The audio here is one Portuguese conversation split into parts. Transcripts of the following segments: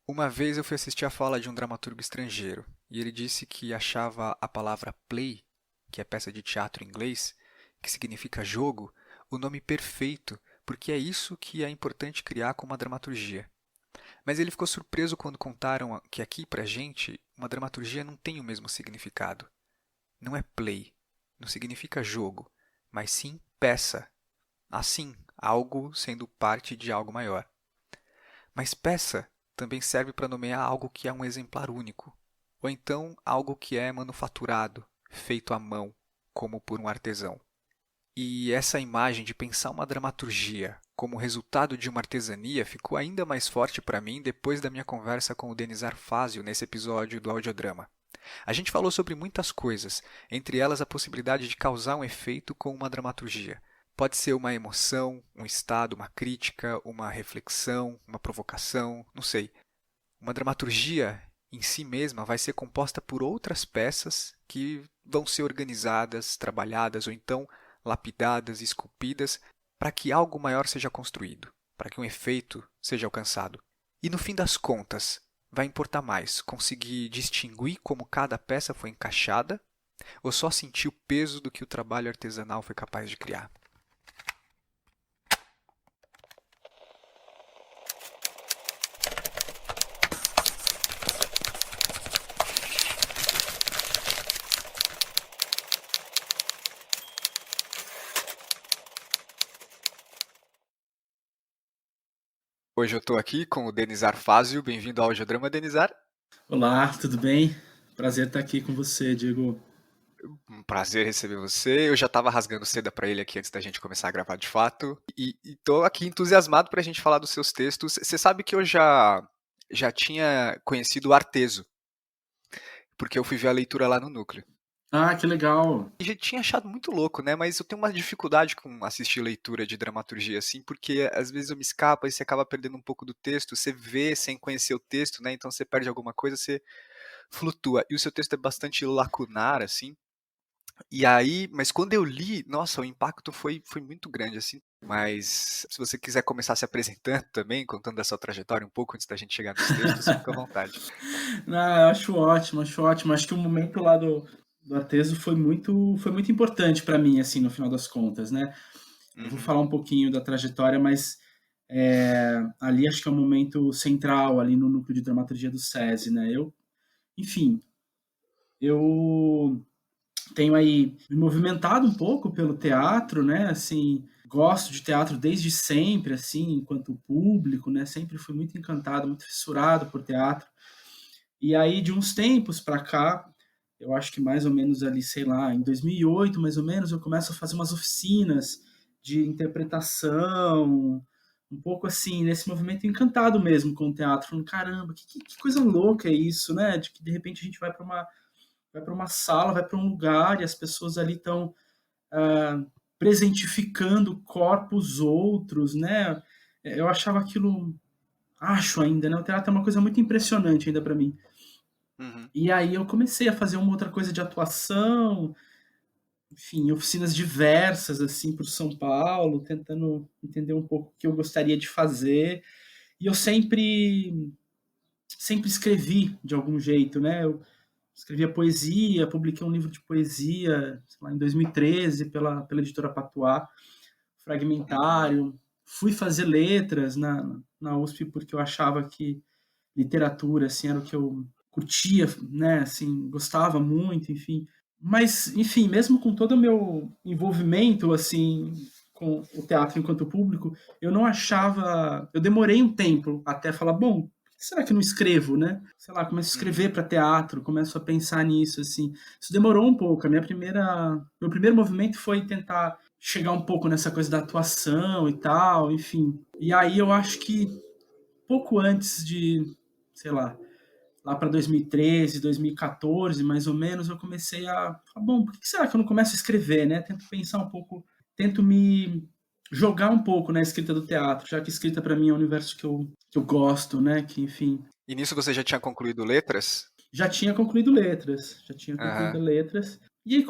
Uma vez eu fui assistir a fala de um dramaturgo estrangeiro e ele disse que achava a palavra play, que é peça de teatro em inglês, que significa jogo, o nome perfeito, porque é isso que é importante criar com uma dramaturgia. Mas ele ficou surpreso quando contaram que aqui pra gente uma dramaturgia não tem o mesmo significado. Não é play, não significa jogo, mas sim peça. Assim, algo sendo parte de algo maior. Mas peça também serve para nomear algo que é um exemplar único, ou então algo que é manufaturado, feito à mão, como por um artesão. E essa imagem de pensar uma dramaturgia como resultado de uma artesania ficou ainda mais forte para mim depois da minha conversa com o Denis Arfázio nesse episódio do audiodrama. A gente falou sobre muitas coisas, entre elas a possibilidade de causar um efeito com uma dramaturgia. Pode ser uma emoção, um estado, uma crítica, uma reflexão, uma provocação, não sei. Uma dramaturgia em si mesma vai ser composta por outras peças que vão ser organizadas, trabalhadas ou então lapidadas, esculpidas para que algo maior seja construído, para que um efeito seja alcançado. E no fim das contas, vai importar mais conseguir distinguir como cada peça foi encaixada ou só sentir o peso do que o trabalho artesanal foi capaz de criar? Hoje eu estou aqui com o Denis Arfázio. Bem-vindo ao Audiodrama, Denizar. Olá, tudo bem? Prazer estar aqui com você, Diego. Um prazer receber você. Eu já estava rasgando seda para ele aqui antes da gente começar a gravar de fato. E estou aqui entusiasmado para a gente falar dos seus textos. Você sabe que eu já tinha conhecido o Arteso, porque eu fui ver a leitura lá no Núcleo. Ah, que legal. E já tinha achado muito louco, né? Mas eu tenho uma dificuldade com assistir leitura de dramaturgia, assim, porque às vezes eu me escapa e você acaba perdendo um pouco do texto. Você vê sem conhecer o texto, né? Então você perde alguma coisa, você flutua. E o seu texto é bastante lacunar, assim. E aí, mas quando eu li, nossa, o impacto foi muito grande, assim. Mas se você quiser começar se apresentando também, contando da sua trajetória um pouco antes da gente chegar nos textos, fica à vontade. Não, eu acho ótimo, acho ótimo. Acho que o momento lá do Ateso foi muito importante para mim, assim, no final das contas, né? Eu vou Uhum, falar um pouquinho da trajetória, mas ali acho que é um momento central ali no núcleo de dramaturgia do SESI, né? Enfim, eu tenho aí me movimentado um pouco pelo teatro, né? Assim, gosto de teatro desde sempre, assim, enquanto público, né? Sempre fui muito encantado, muito fissurado por teatro. E aí, de uns tempos para cá, eu acho que mais ou menos ali, sei lá, em 2008, mais ou menos, eu começo a fazer umas oficinas de interpretação, um pouco assim, nesse movimento encantado mesmo com o teatro, falando, caramba, que coisa louca é isso, né? De que de repente a gente vai para uma sala, vai para um lugar e as pessoas ali estão presentificando corpos outros, né? Eu achava aquilo, acho ainda, né? O teatro é uma coisa muito impressionante ainda para mim. uhum. E aí eu comecei a fazer uma outra coisa de atuação, enfim, oficinas diversas assim por São Paulo, tentando entender um pouco o que eu gostaria de fazer. E eu sempre escrevi de algum jeito, né? Eu escrevia poesia, publiquei um livro de poesia, sei lá, em 2013 pela editora Patuá, Uhum. Fragmentário. Fui fazer letras na USP porque eu achava que literatura assim era o que eu curtia, né, assim, gostava muito, enfim. Mas, enfim, mesmo com todo o meu envolvimento assim com o teatro enquanto público, eu demorei um tempo até falar, bom, por que será que eu não escrevo, né? Sei lá, começo a Uhum. escrever para teatro, começo a pensar nisso assim. Isso demorou um pouco. Meu primeiro movimento foi tentar chegar um pouco nessa coisa da atuação e tal, enfim. E aí eu acho que pouco antes de, sei lá para 2013, 2014, mais ou menos, eu comecei a falar, bom, por que será que eu não começo a escrever, né? Tento pensar um pouco, tento me jogar um pouco na escrita do teatro, já que escrita para mim é um universo que eu gosto, né? Que, enfim, E nisso você já tinha concluído letras? já tinha concluído Aham. letras. E aí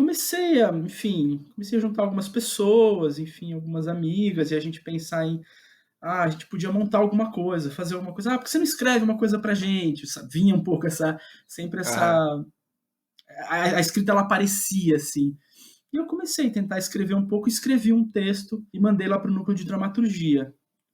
enfim, comecei a juntar algumas pessoas, enfim, algumas amigas, e a gente pensar em a gente podia montar alguma coisa, fazer alguma coisa. Por que você não escreve uma coisa pra gente? Vinha um pouco sempre Aham. a escrita ela aparecia assim. E eu comecei a tentar escrever um pouco, escrevi um texto e mandei lá para o núcleo de dramaturgia.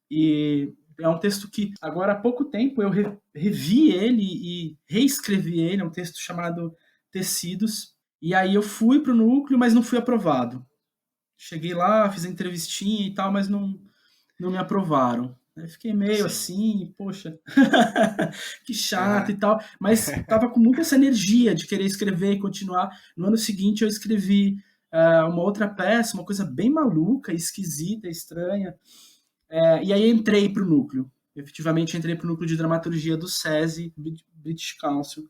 E é um texto que, agora há pouco tempo, eu revi ele e reescrevi ele, é um texto chamado Tecidos. E aí eu fui para o núcleo, mas não fui aprovado. Cheguei lá, fiz a entrevistinha e tal, mas não me aprovaram. Aí fiquei meio Sim. assim, poxa, que chato Aham. e tal, mas estava com muita essa energia de querer escrever e continuar. No ano seguinte eu escrevi uma outra peça, uma coisa bem maluca, esquisita, estranha, e aí entrei para o núcleo. Efetivamente entrei para o núcleo de dramaturgia do SESI, British Council,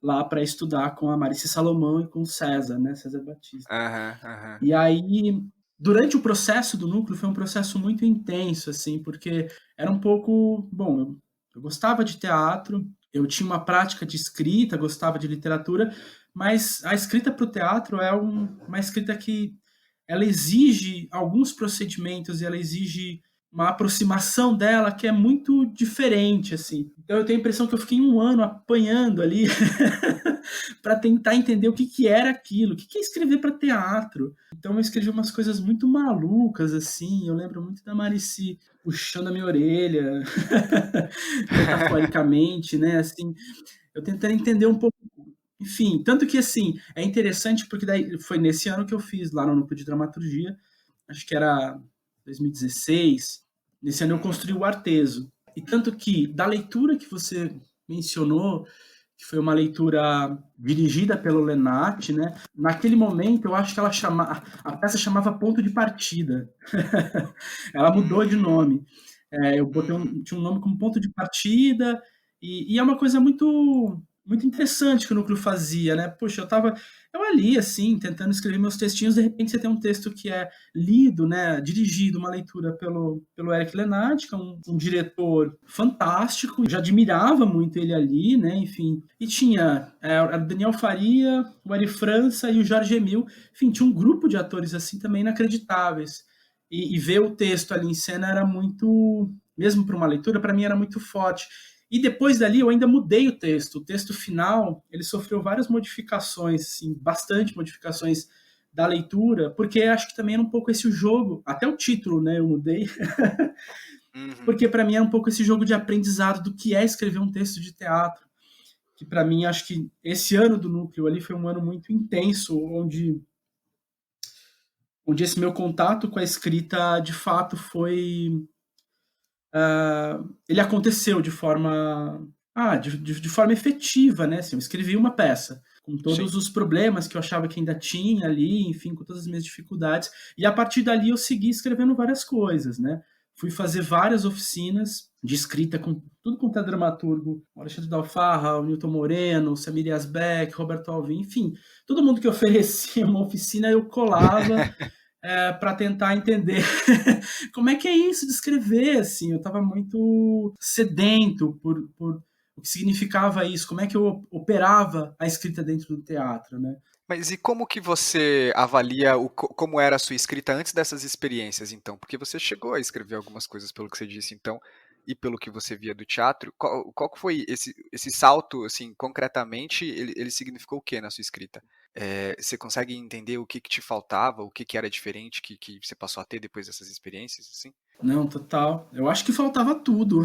lá para estudar com a Marice Salomão e com o César, né, César Batista. Aham, aham. E aí, durante o processo do núcleo, foi um processo muito intenso, assim, porque era um pouco. Bom, eu gostava de teatro, eu tinha uma prática de escrita, gostava de literatura, mas a escrita para o teatro é uma escrita que ela exige alguns procedimentos e ela exige uma aproximação dela que é muito diferente, assim. Então eu tenho a impressão que eu fiquei um ano apanhando ali para tentar entender o que era aquilo, o que é escrever para teatro. Então eu escrevi umas coisas muito malucas, assim. Eu lembro muito da Marici puxando a minha orelha, metaforicamente, né? Assim, eu tentei entender um pouco. Enfim, tanto que assim, é interessante porque daí foi nesse ano que eu fiz lá no núcleo de dramaturgia, acho que era 2016. Nesse ano eu Uhum. construí o Arteso. E tanto que da leitura que você mencionou, que foi uma leitura dirigida pelo Lenati, né? Naquele momento, eu acho que a peça chamava Ponto de Partida. Ela mudou de Hum, nome. Eu botei uhum. tinha um nome como Ponto de Partida, e é uma coisa muito interessante que o núcleo fazia, né? Puxa, eu ali, assim, tentando escrever meus textinhos, de repente você tem um texto que é lido, né, dirigido, uma leitura pelo Eric Lenati, que é um diretor fantástico, já admirava muito ele ali, né, enfim. E tinha o Daniel Faria, o Eri França e o Jorge Emil, enfim, tinha um grupo de atores, assim, também inacreditáveis. E ver o texto ali em cena era muito, mesmo para uma leitura, para mim era muito forte. E depois dali eu ainda mudei o texto. O texto final, ele sofreu várias modificações, assim, bastante modificações da leitura, porque acho que também era um pouco esse o jogo, até o título, né, eu mudei, Uhum. porque para mim era um pouco esse jogo de aprendizado do que é escrever um texto de teatro, que para mim acho que esse ano do núcleo ali foi um ano muito intenso, onde esse meu contato com a escrita de fato ele aconteceu de forma efetiva, né? Assim, eu escrevi uma peça com Sim. todos os problemas que eu achava que ainda tinha ali, enfim, com todas as minhas dificuldades. E a partir dali eu segui escrevendo várias coisas, né? Fui fazer várias oficinas de escrita com tudo quanto é dramaturgo, o Alexandre Dalfarra, o Newton Moreno, o Samir Yazbek, Roberto Alvim, enfim, todo mundo que oferecia uma oficina eu colava para tentar entender como é que é isso de escrever, assim, eu estava muito sedento por o que significava isso, como é que eu operava a escrita dentro do teatro, né? Mas e como que você avalia como era a sua escrita antes dessas experiências, então? Porque você chegou a escrever algumas coisas pelo que você disse, então, e pelo que você via do teatro. Qual que foi esse salto, assim, concretamente, ele significou o quê na sua escrita? Você consegue entender o que te faltava, o que era diferente que você passou a ter depois dessas experiências, assim? Não, total. Eu acho que faltava tudo.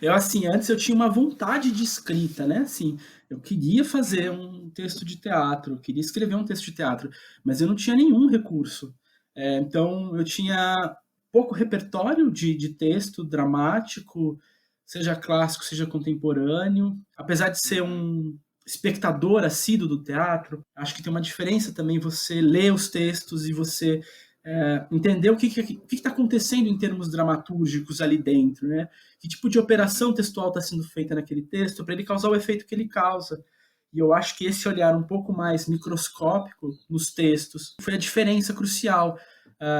Eu, assim, antes eu tinha uma vontade de escrita, né? Assim, eu queria fazer Uhum, um texto de teatro, eu queria escrever um texto de teatro, mas eu não tinha nenhum recurso. Então, eu tinha pouco repertório de texto dramático, seja clássico, seja contemporâneo. Apesar de ser uhum. um espectador assíduo do teatro, acho que tem uma diferença também você ler os textos e você entender o que está acontecendo em termos dramatúrgicos ali dentro, né? Que tipo de Uhum. operação textual está sendo feita naquele texto para ele causar o efeito que ele causa. E eu acho que esse olhar um pouco mais microscópico nos textos foi a diferença crucial.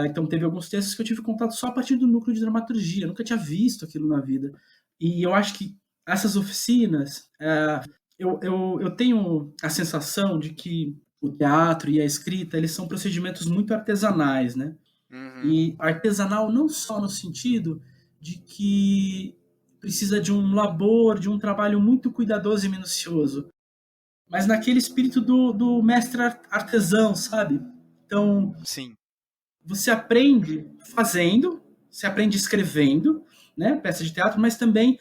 Então, teve alguns textos que eu tive contato só a partir do núcleo de dramaturgia, eu nunca tinha visto aquilo na vida. E eu acho que essas oficinas, eu tenho a sensação de que o teatro e a escrita, eles são procedimentos muito artesanais, né? Uhum. E artesanal não só no sentido de que precisa de um labor, de um trabalho muito cuidadoso e minucioso, mas naquele espírito do mestre artesão, sabe? Então, Sim. você aprende fazendo, você aprende escrevendo, né, peça de teatro, mas também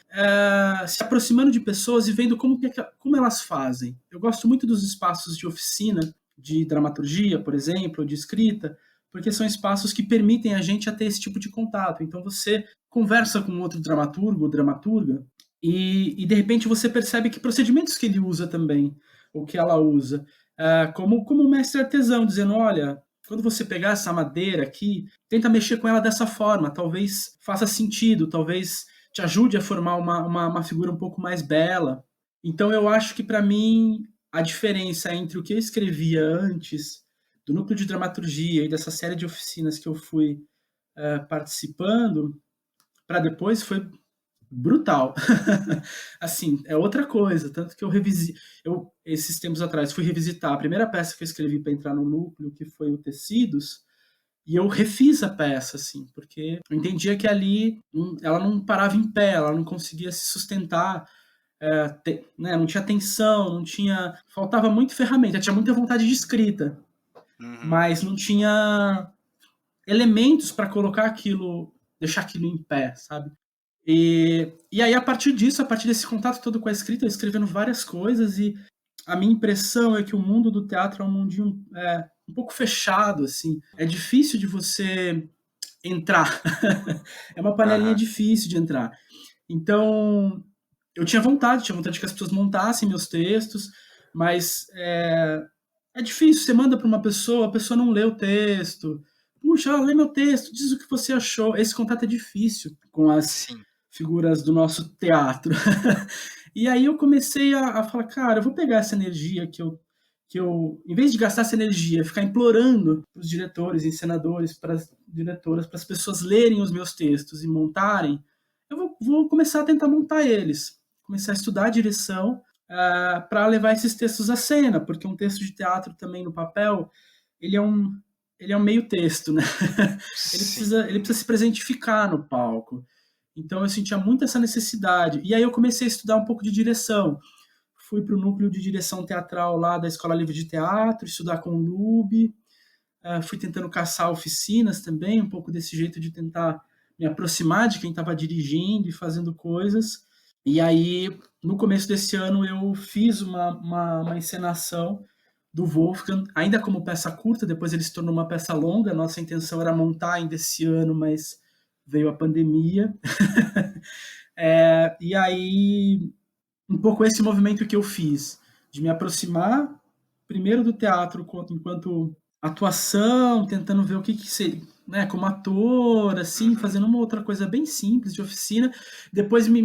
se aproximando de pessoas e vendo como elas fazem. Eu gosto muito dos espaços de oficina, de dramaturgia, por exemplo, de escrita, porque são espaços que permitem a gente a ter esse tipo de contato. Então você conversa com outro dramaturgo ou dramaturga e de repente você percebe que procedimentos que ele usa também, ou que ela usa, como um mestre artesão, dizendo, olha, quando você pegar essa madeira aqui, tenta mexer com ela dessa forma, talvez faça sentido, talvez te ajude a formar uma figura um pouco mais bela. Então eu acho que para mim a diferença entre o que eu escrevia antes do núcleo de dramaturgia e dessa série de oficinas que eu fui participando para depois foi brutal. Assim, é outra coisa, tanto que eu esses tempos atrás fui revisitar a primeira peça que eu escrevi para entrar no núcleo, que foi o Tecidos, e eu refiz a peça, assim, porque eu entendia que ali ela não parava em pé, ela não conseguia se sustentar, né, não tinha tensão, não tinha. Faltava muito ferramenta, tinha muita vontade de escrita, Uhum. mas não tinha elementos para colocar aquilo, deixar aquilo em pé, sabe? E aí, a partir disso, a partir desse contato todo com a escrita, eu escrevendo várias coisas, e a minha impressão é que o mundo do teatro é um mundinho um pouco fechado, assim. É difícil de você entrar. É uma panelinha Aham. difícil de entrar. Então, eu tinha vontade que as pessoas montassem meus textos, mas é difícil. Você manda para uma pessoa, a pessoa não lê o texto. Puxa, lê meu texto, diz o que você achou. Esse contato é difícil com as Sim. figuras do nosso teatro. E aí eu comecei a falar, cara, eu vou pegar essa energia em vez de gastar essa energia, ficar implorando para os diretores, encenadores, para as diretoras, para as pessoas lerem os meus textos e montarem, vou começar a tentar montar eles. Começar a estudar a direção para levar esses textos à cena, porque um texto de teatro também no papel, ele é um, ele é um meio texto, né? Sim. Ele precisa se presentificar no palco. Então eu sentia muito essa necessidade. E aí eu comecei a estudar um pouco de direção. Fui para o núcleo de direção teatral lá da Escola Livre de Teatro, estudar com o Lube. Fui tentando caçar oficinas também, um pouco desse jeito de tentar me aproximar de quem estava dirigindo e fazendo coisas. E aí, no começo desse ano, eu fiz uma encenação do Wolfgang, ainda como peça curta, depois ele se tornou uma peça longa. Nossa intenção era montar ainda esse ano, mas veio a pandemia. E aí, um pouco esse movimento que eu fiz, de me aproximar primeiro do teatro enquanto atuação, tentando ver o que seria, né, como ator, assim, Uhum. fazendo uma outra coisa bem simples de oficina, depois me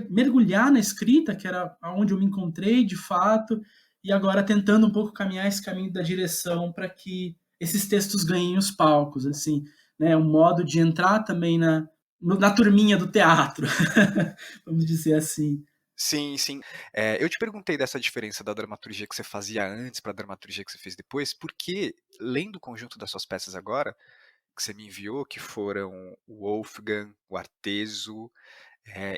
mergulhar na escrita, que era onde eu me encontrei de fato, e agora tentando um pouco caminhar esse caminho da direção para que esses textos ganhem os palcos, assim, né, um modo de entrar também na turminha do teatro, vamos dizer assim. Sim, sim. Eu te perguntei dessa diferença da dramaturgia que você fazia antes para a dramaturgia que você fez depois, porque lendo o conjunto das suas peças agora, que você me enviou, que foram o Wolfgang, o Arteso,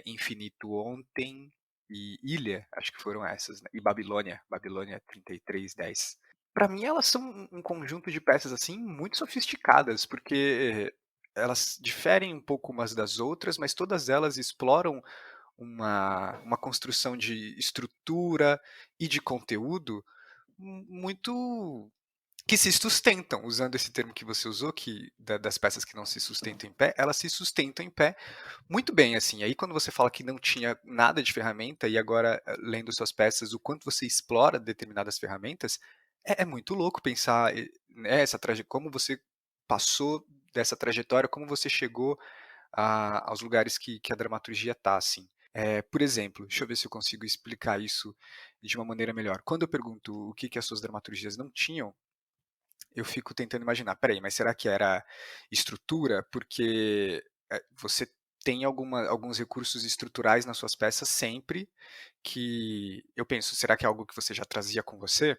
Infinito Ontem e Ilha, acho que foram essas, né? E Babilônia, Babilônia 3310. Para mim elas são um conjunto de peças assim muito sofisticadas, porque elas diferem um pouco umas das outras, mas todas elas exploram uma construção de estrutura e de conteúdo muito que se sustentam, usando esse termo que você usou, que das peças que não se sustentam em pé, elas se sustentam em pé muito bem, assim. Aí quando você fala que não tinha nada de ferramenta e agora lendo suas peças, o quanto você explora determinadas ferramentas, é muito louco pensar, né, como você passou dessa trajetória, como você chegou aos lugares que a dramaturgia está, assim. Por exemplo, deixa eu ver se eu consigo explicar isso de uma maneira melhor. Quando eu pergunto o que as suas dramaturgias não tinham, eu fico tentando imaginar, peraí, mas será que era estrutura? Porque você tem alguns recursos estruturais nas suas peças sempre que eu penso, será que é algo que você já trazia com você?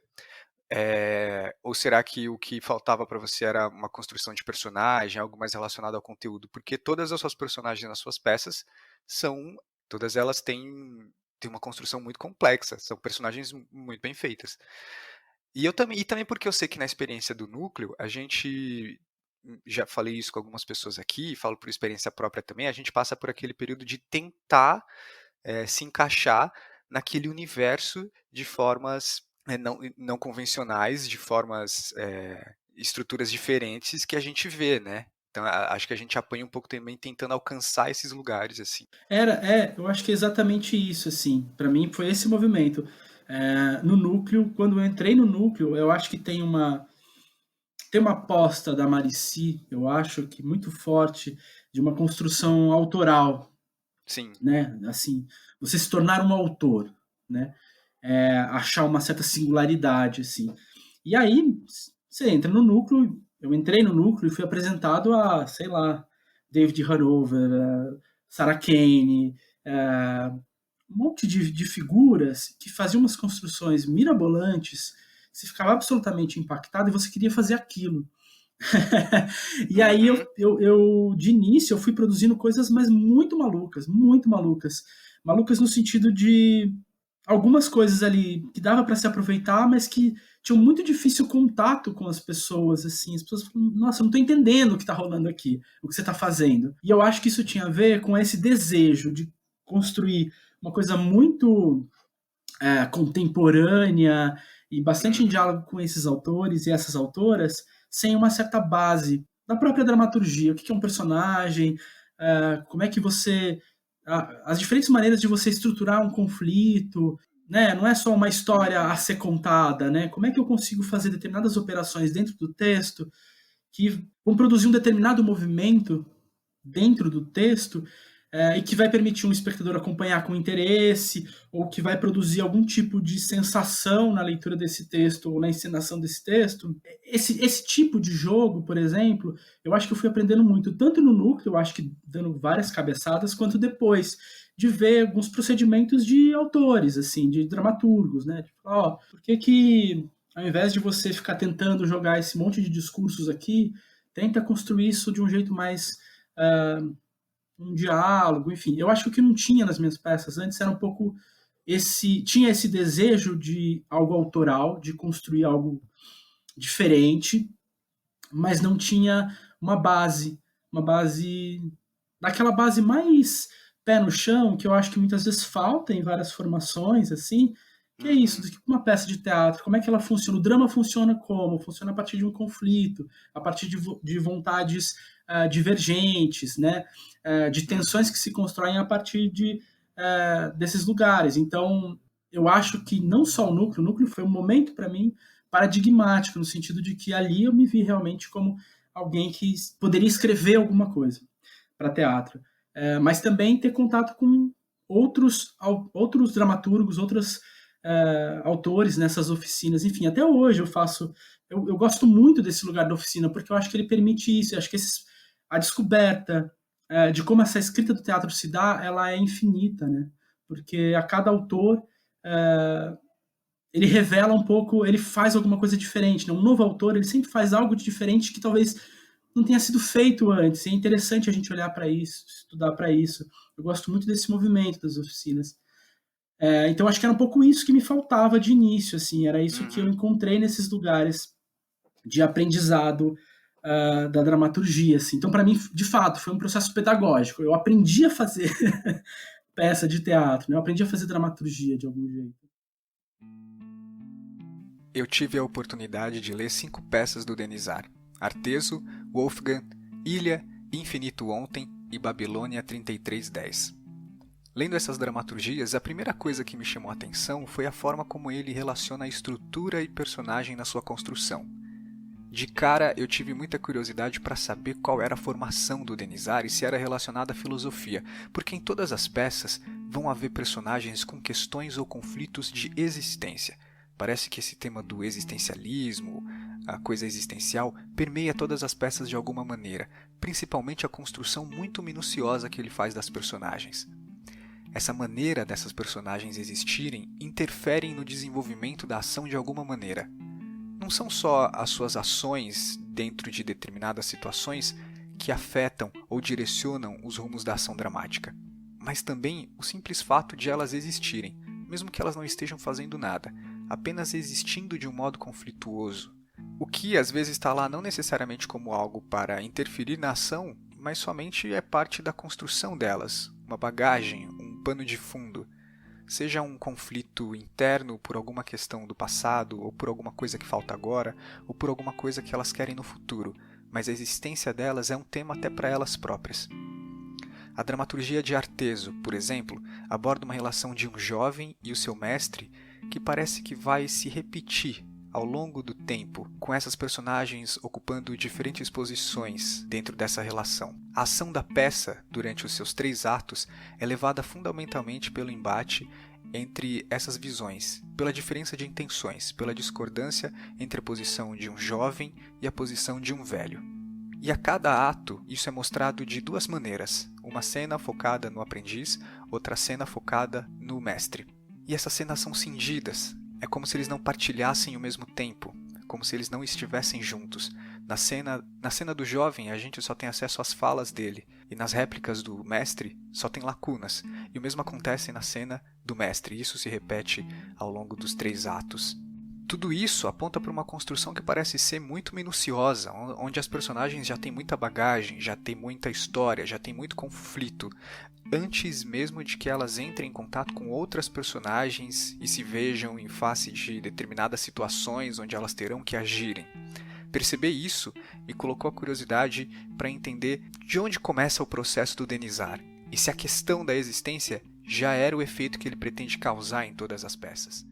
Ou será que o que faltava para você era uma construção de personagem, algo mais relacionado ao conteúdo? Porque todas as suas personagens nas suas peças são, todas elas têm uma construção muito complexa, são personagens muito bem feitas. E também porque eu sei que na experiência do núcleo, a gente, já falei isso com algumas pessoas aqui, falo por experiência própria também, a gente passa por aquele período de tentar se encaixar naquele universo de formas não convencionais, de formas, estruturas diferentes que a gente vê, né? Então, acho que a gente apanha um pouco também tentando alcançar esses lugares, assim. Eu acho que é exatamente isso, assim. Para mim foi esse movimento. No núcleo, quando eu entrei no núcleo, eu acho que tem uma aposta da Marici, eu acho que muito forte, de uma construção autoral, Sim. né? Assim, você se tornar um autor, né? Achar uma certa singularidade, assim. E aí, você entra no núcleo, eu entrei no núcleo e fui apresentado a, sei lá, David Hanover, Sarah Kane, um monte de figuras que faziam umas construções mirabolantes, você ficava absolutamente impactado e você queria fazer aquilo. E aí Uhum. de início, eu fui produzindo coisas, mas muito malucas, muito malucas. Malucas no sentido de algumas coisas ali que dava para se aproveitar, mas que tinham muito difícil contato com as pessoas, assim. As pessoas falam, nossa, eu não tô entendendo o que tá rolando aqui, o que você tá fazendo. E eu acho que isso tinha a ver com esse desejo de construir uma coisa muito contemporânea e bastante em Uhum. diálogo com esses autores e essas autoras, sem uma certa base da própria dramaturgia. O que é um personagem? Como é que você. As diferentes maneiras de você estruturar um conflito, né? Não é só uma história a ser contada, né? Como é que eu consigo fazer determinadas operações dentro do texto que vão produzir um determinado movimento dentro do texto e que vai permitir um espectador acompanhar com interesse ou que vai produzir algum tipo de sensação na leitura desse texto ou na encenação desse texto. Esse tipo de jogo, por exemplo, eu acho que eu fui aprendendo muito, tanto no núcleo, eu acho que dando várias cabeçadas, quanto depois de ver alguns procedimentos de autores, assim, de dramaturgos, né? Tipo, por que ao invés de você ficar tentando jogar esse monte de discursos aqui, tenta construir isso de um jeito mais um diálogo, enfim. Eu acho que o que não tinha nas minhas peças antes era um pouco tinha esse desejo de algo autoral, de construir algo diferente, mas não tinha uma base daquela base mais pé no chão, que eu acho que muitas vezes falta em várias formações, assim, que é isso, Uhum. do que uma peça de teatro, como é que ela funciona? O drama funciona como? Funciona a partir de um conflito, a partir de vontades divergentes, né? De tensões Uhum. que se constroem a partir desses lugares. Então, eu acho que não só o núcleo foi um momento para mim paradigmático, no sentido de que ali eu me vi realmente como alguém que poderia escrever alguma coisa para teatro, mas também ter contato com outros dramaturgos, outros autores nessas oficinas. Enfim, até hoje eu gosto muito desse lugar da oficina, porque eu acho que ele permite isso, eu acho que a descoberta de como essa escrita do teatro se dá, ela é infinita, né? Porque a cada autor ele revela um pouco, ele faz alguma coisa diferente, né? Um novo autor, ele sempre faz algo de diferente que talvez não tenha sido feito antes. E é interessante a gente olhar para isso, estudar para isso. Eu gosto muito desse movimento das oficinas. Então acho que era um pouco isso que me faltava de início, assim, era isso que eu Uhum. encontrei nesses lugares de aprendizado da dramaturgia, assim. Então para mim, de fato, foi um processo pedagógico. Eu aprendi a fazer peça de teatro, né? Eu aprendi a fazer dramaturgia de algum jeito. Eu tive a oportunidade de ler 5 peças do Denizar: Arteso, Wolfgang, Ilha, Infinito Ontem e Babilônia 3310. Lendo essas dramaturgias, a primeira coisa que me chamou a atenção foi a forma como ele relaciona a estrutura e personagem na sua construção. De cara, eu tive muita curiosidade para saber qual era a formação do Denizar e se era relacionada à filosofia, porque em todas as peças vão haver personagens com questões ou conflitos de existência. Parece que esse tema do existencialismo, a coisa existencial, permeia todas as peças de alguma maneira, principalmente a construção muito minuciosa que ele faz das personagens. Essa maneira dessas personagens existirem interferem no desenvolvimento da ação de alguma maneira. não são só as suas ações dentro de determinadas situações que afetam ou direcionam os rumos da ação dramática, mas também o simples fato de elas existirem, mesmo que elas não estejam fazendo nada, apenas existindo de um modo conflituoso. O que às vezes está lá não necessariamente como algo para interferir na ação, mas somente é parte da construção delas, uma bagagem, um pano de fundo. Seja um conflito interno por alguma questão do passado, ou por alguma coisa que falta agora, ou por alguma coisa que elas querem no futuro, mas a existência delas é um tema até para elas próprias. A dramaturgia de Arteso, por exemplo, aborda uma relação de um jovem e o seu mestre que parece que vai se repetir ao longo do tempo, com essas personagens ocupando diferentes posições dentro dessa relação. A ação da peça, durante os seus 3 atos, é levada fundamentalmente pelo embate entre essas visões, pela diferença de intenções, pela discordância entre a posição de um jovem e a posição de um velho. E a cada ato, isso é mostrado de 2 maneiras. Uma cena focada no aprendiz, outra cena focada no mestre. E essas cenas são cindidas. É como se eles não partilhassem o mesmo tempo, como se eles não estivessem juntos. Na cena do jovem, a gente só tem acesso às falas dele, e nas réplicas do mestre só tem lacunas. E o mesmo acontece na cena do mestre, e isso se repete ao longo dos 3 atos. Tudo isso aponta para uma construção que parece ser muito minuciosa, onde as personagens já têm muita bagagem, já têm muita história, já têm muito conflito, antes mesmo de que elas entrem em contato com outras personagens e se vejam em face de determinadas situações onde elas terão que agirem. Perceber isso me colocou a curiosidade para entender de onde começa o processo do Denisar, e se a questão da existência já era o efeito que ele pretende causar em todas as peças.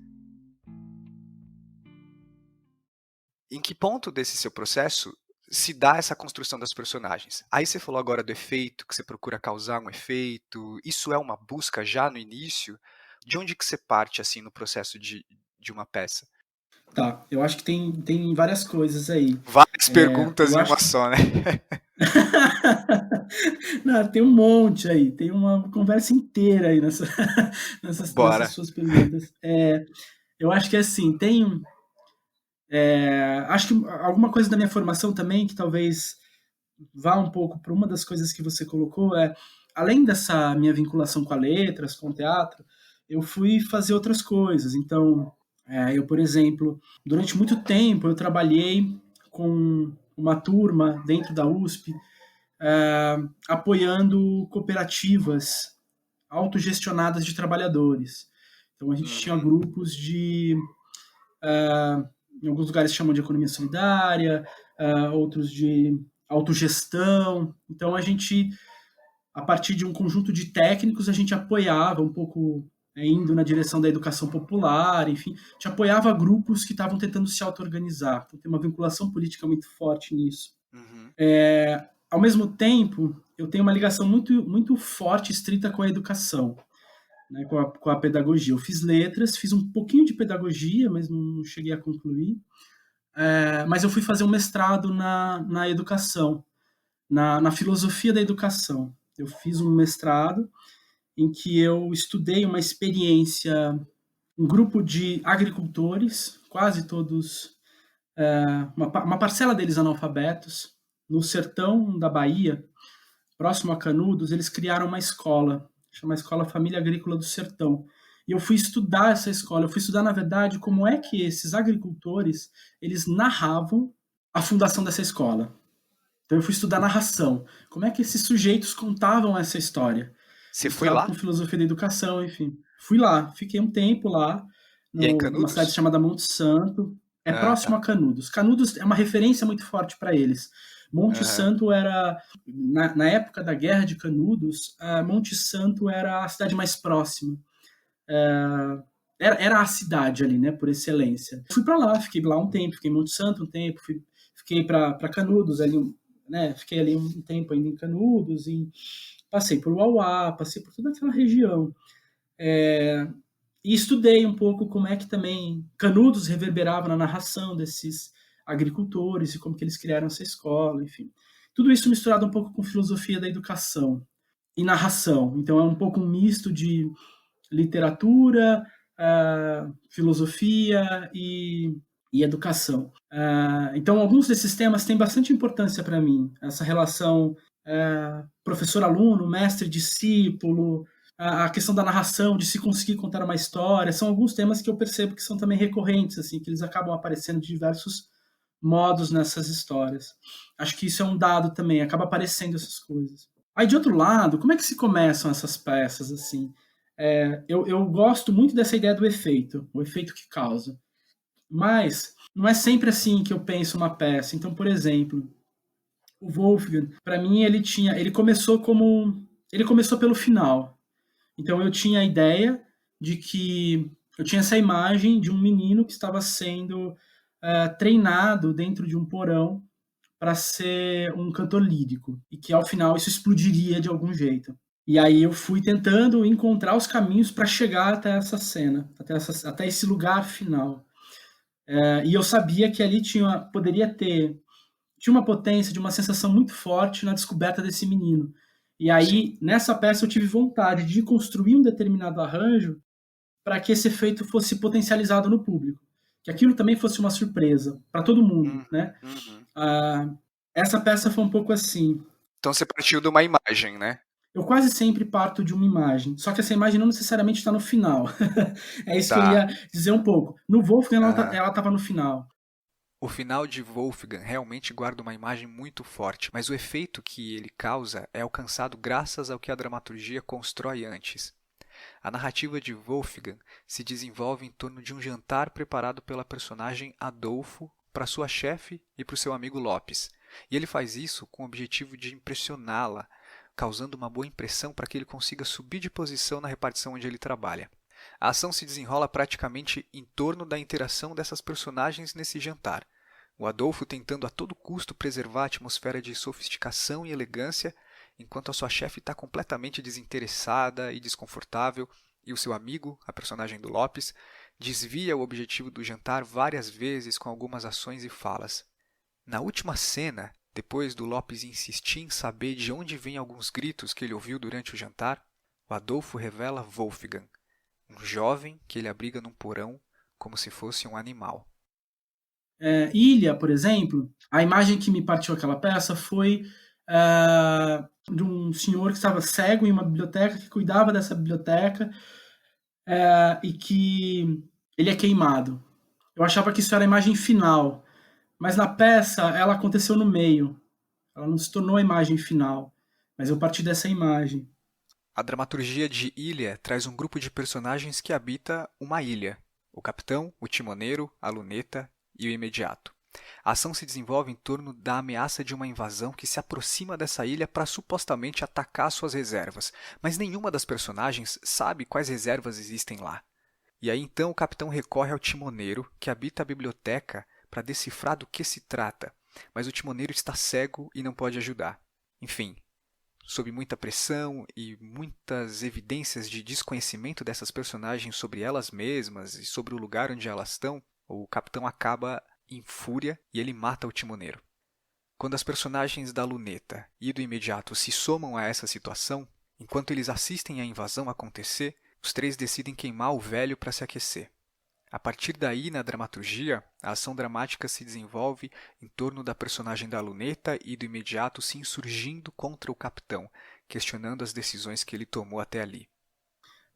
Em que ponto desse seu processo se dá essa construção das personagens? Aí você falou agora do efeito, que você procura causar um efeito. Isso é uma busca já no início? De onde que você parte assim no processo de uma peça? Tá, eu acho que tem várias coisas aí. Várias perguntas Eu em acho uma que só, né? não, tem um monte aí, tem uma conversa inteira aí nessas Bora. suas perguntas. Eu acho que assim, acho que alguma coisa da minha formação também que talvez vá um pouco para uma das coisas que você colocou além dessa minha vinculação com a letras, com o teatro, eu fui fazer outras coisas. Então, eu, por exemplo, durante muito tempo eu trabalhei com uma turma dentro da USP, apoiando cooperativas autogestionadas de trabalhadores. Então a gente tinha Uhum. grupos em alguns lugares chamam de economia solidária, outros de autogestão. Então a partir de um conjunto de técnicos, a gente apoiava um pouco, indo na direção da educação popular, enfim, a gente apoiava grupos que estavam tentando se auto-organizar. Então tem uma vinculação política muito forte nisso. Uhum. Ao mesmo tempo, eu tenho uma ligação muito, muito forte, estrita com a educação, né, com a pedagogia. Eu fiz letras, fiz um pouquinho de pedagogia, mas não cheguei a concluir. Mas eu fui fazer um mestrado na educação, na filosofia da educação. Eu fiz um mestrado em que eu estudei uma experiência, um grupo de agricultores, quase todos, uma parcela deles analfabetos, no sertão da Bahia, próximo a Canudos, eles criaram uma escola, chama Escola Família Agrícola do Sertão. E eu fui estudar essa escola, eu fui estudar, na verdade, como é que esses agricultores, eles narravam a fundação dessa escola. Então eu fui estudar narração, como é que esses sujeitos contavam essa história, Você foi misturado lá? com filosofia da educação, enfim. Fui lá, fiquei um tempo lá, E é em numa cidade Canudos? chamada Monte Santo, é Ah, próximo tá. a Canudos. Canudos é uma referência muito forte para eles. Monte Aham. Santo era, na época da Guerra de Canudos, Monte Santo era a cidade mais próxima. Era a cidade ali, né, por excelência. Fui para lá, fiquei lá um tempo, fiquei em Monte Santo um tempo, fiquei para Canudos ali, né, fiquei ali um tempo ainda em Canudos, passei por Uauá, passei por toda aquela região. E estudei um pouco como é que também Canudos reverberava na narração desses agricultores e como que eles criaram essa escola, enfim. Tudo isso misturado um pouco com filosofia da educação e narração. Então é um pouco um misto de literatura, filosofia e e educação. Então, alguns desses temas têm bastante importância para mim. Essa relação professor-aluno, mestre-discípulo, a questão da narração, de se conseguir contar uma história, são alguns temas que eu percebo que são também recorrentes, assim, que eles acabam aparecendo de diversos modos nessas histórias. Acho que isso é um dado também, acaba aparecendo essas coisas. Aí, de outro lado, como é que se começam essas peças, assim? Eu gosto muito dessa ideia do efeito, o efeito que causa. Mas não é sempre assim que eu penso uma peça. Então, por exemplo, o Wolfgang, para mim, ele começou pelo final. Então, eu tinha a ideia de que eu tinha essa imagem de um menino que estava sendo treinado dentro de um porão para ser um cantor lírico e que ao final isso explodiria de algum jeito. E aí eu fui tentando encontrar os caminhos para chegar até essa cena, até esse lugar final. E eu sabia que ali tinha uma potência de uma sensação muito forte na descoberta desse menino. E Sim. aí, nessa peça, eu tive vontade de construir um determinado arranjo para que esse efeito fosse potencializado no público. Que aquilo também fosse uma surpresa para todo mundo, Uhum, né? uhum. Essa peça foi um pouco assim. Então você partiu de uma imagem, né? Eu quase sempre parto de uma imagem, só que essa imagem não necessariamente está no final. É isso que eu ia Tá. dizer um pouco. No Wolfgang, Aham. ela estava no final. O final de Wolfgang realmente guarda uma imagem muito forte, mas o efeito que ele causa é alcançado graças ao que a dramaturgia constrói antes. A narrativa de Wolfgang se desenvolve em torno de um jantar preparado pela personagem Adolfo para sua chefe e para o seu amigo Lopes. E ele faz isso com o objetivo de impressioná-la, causando uma boa impressão para que ele consiga subir de posição na repartição onde ele trabalha. A ação se desenrola praticamente em torno da interação dessas personagens nesse jantar. O Adolfo tentando a todo custo preservar a atmosfera de sofisticação e elegância, enquanto a sua chefe está completamente desinteressada e desconfortável, e o seu amigo, a personagem do Lopes, desvia o objetivo do jantar várias vezes com algumas ações e falas. Na última cena, depois do Lopes insistir em saber de onde vêm alguns gritos que ele ouviu durante o jantar, o Adolfo revela Wolfgang, um jovem que ele abriga num porão como se fosse um animal. Ilha, por exemplo, a imagem que me partiu aquela peça foi de um senhor que estava cego em uma biblioteca, que cuidava dessa biblioteca e que ele é queimado. Eu achava que isso era a imagem final, mas na peça ela aconteceu no meio. Ela não se tornou a imagem final, mas eu parti dessa imagem. A dramaturgia de Ilha traz um grupo de personagens que habita uma ilha: o capitão, o timoneiro, a luneta e o imediato. A ação se desenvolve em torno da ameaça de uma invasão que se aproxima dessa ilha para supostamente atacar suas reservas, mas nenhuma das personagens sabe quais reservas existem lá. E aí então o capitão recorre ao timoneiro, que habita a biblioteca, para decifrar do que se trata, mas o timoneiro está cego e não pode ajudar. Enfim, sob muita pressão e muitas evidências de desconhecimento dessas personagens sobre elas mesmas e sobre o lugar onde elas estão, o capitão acaba em fúria e ele mata o timoneiro. Quando as personagens da luneta e do imediato se somam a essa situação, enquanto eles assistem à invasão acontecer, os três decidem queimar o velho para se aquecer. A partir daí, na dramaturgia, a ação dramática se desenvolve em torno da personagem da luneta e do imediato se insurgindo contra o capitão, questionando as decisões que ele tomou até ali.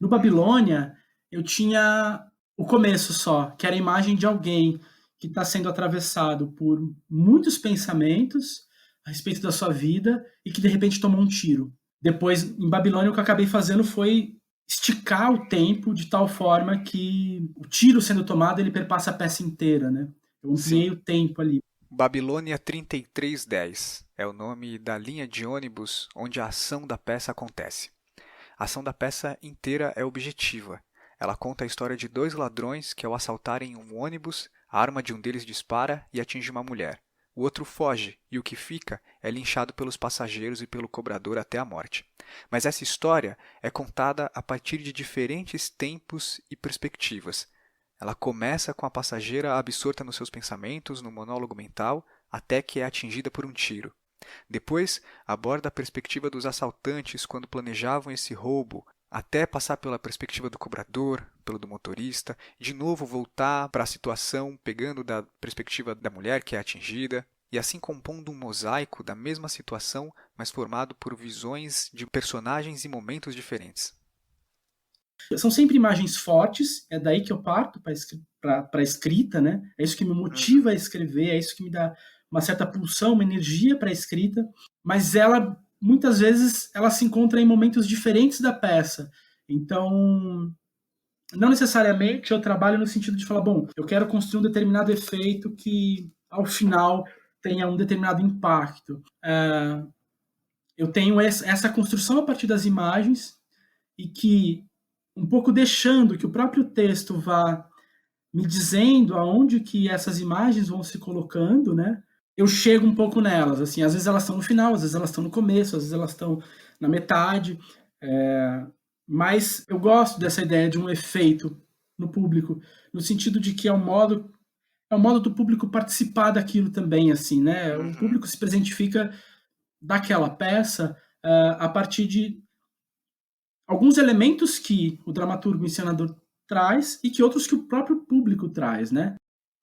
No Babilônia, eu tinha o começo só, que era a imagem de alguém que está sendo atravessado por muitos pensamentos a respeito da sua vida e que de repente tomou um tiro. Depois, em Babilônia, o que eu acabei fazendo foi esticar o tempo de tal forma que o tiro sendo tomado ele perpassa a peça inteira, né? Eu ampliei Sim, o tempo ali. Babilônia 3310 é o nome da linha de ônibus onde a ação da peça acontece. A ação da peça inteira é objetiva. Ela conta a história de dois ladrões que, ao assaltarem um ônibus, a arma de um deles dispara e atinge uma mulher. O outro foge e o que fica é linchado pelos passageiros e pelo cobrador até a morte. Mas essa história é contada a partir de diferentes tempos e perspectivas. Ela começa com a passageira absorta nos seus pensamentos, no monólogo mental, até que é atingida por um tiro. Depois, aborda a perspectiva dos assaltantes quando planejavam esse roubo, até passar pela perspectiva do cobrador, pelo do motorista, de novo voltar para a situação pegando da perspectiva da mulher que é atingida, e assim compondo um mosaico da mesma situação, mas formado por visões de personagens e momentos diferentes. São sempre imagens fortes, é daí que eu parto para a escrita, né? É isso que me motiva a escrever, é isso que me dá uma certa pulsão, uma energia para a escrita, mas ela, muitas vezes, ela se encontra em momentos diferentes da peça. Então, não necessariamente eu trabalho no sentido de falar, bom, eu quero construir um determinado efeito que, ao final, tenha um determinado impacto. Eu tenho essa construção a partir das imagens e que, um pouco deixando que o próprio texto vá me dizendo aonde que essas imagens vão se colocando, né? Eu chego um pouco nelas, assim, às vezes elas estão no final, às vezes elas estão no começo, às vezes elas estão na metade, mas eu gosto dessa ideia de um efeito no público, no sentido de que é um modo do público participar daquilo também, assim, né? O Uhum. público se presentifica daquela peça a partir de alguns elementos que o dramaturgo encenador traz e que outros que o próprio público traz, né?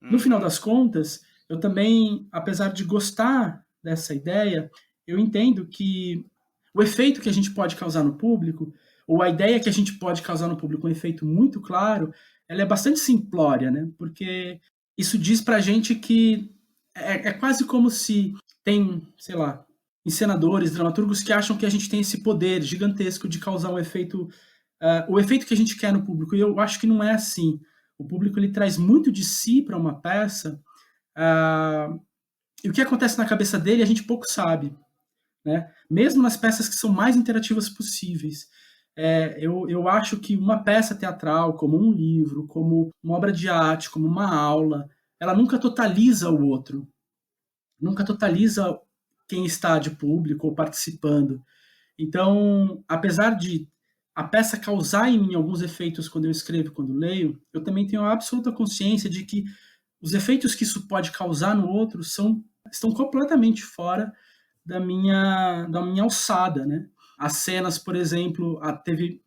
No final Uhum. das contas, eu também, apesar de gostar dessa ideia, eu entendo que o efeito que a gente pode causar no público, ou a ideia que a gente pode causar no público, um efeito muito claro, ela é bastante simplória, né? Porque isso diz pra gente que é quase como se tem, sei lá, encenadores, dramaturgos que acham que a gente tem esse poder gigantesco de causar um efeito, o efeito que a gente quer no público. E eu acho que não é assim. O público ele traz muito de si para uma peça, e o que acontece na cabeça dele a gente pouco sabe, né? Mesmo nas peças que são mais interativas possíveis. Eu acho que uma peça teatral, como um livro, como uma obra de arte, como uma aula, ela nunca totaliza o outro, nunca totaliza quem está de público ou participando. Então, apesar de a peça causar em mim alguns efeitos quando eu escrevo, quando leio, eu também tenho a absoluta consciência de que os efeitos que isso pode causar no outro estão completamente fora da minha alçada, né? As cenas, por exemplo, teve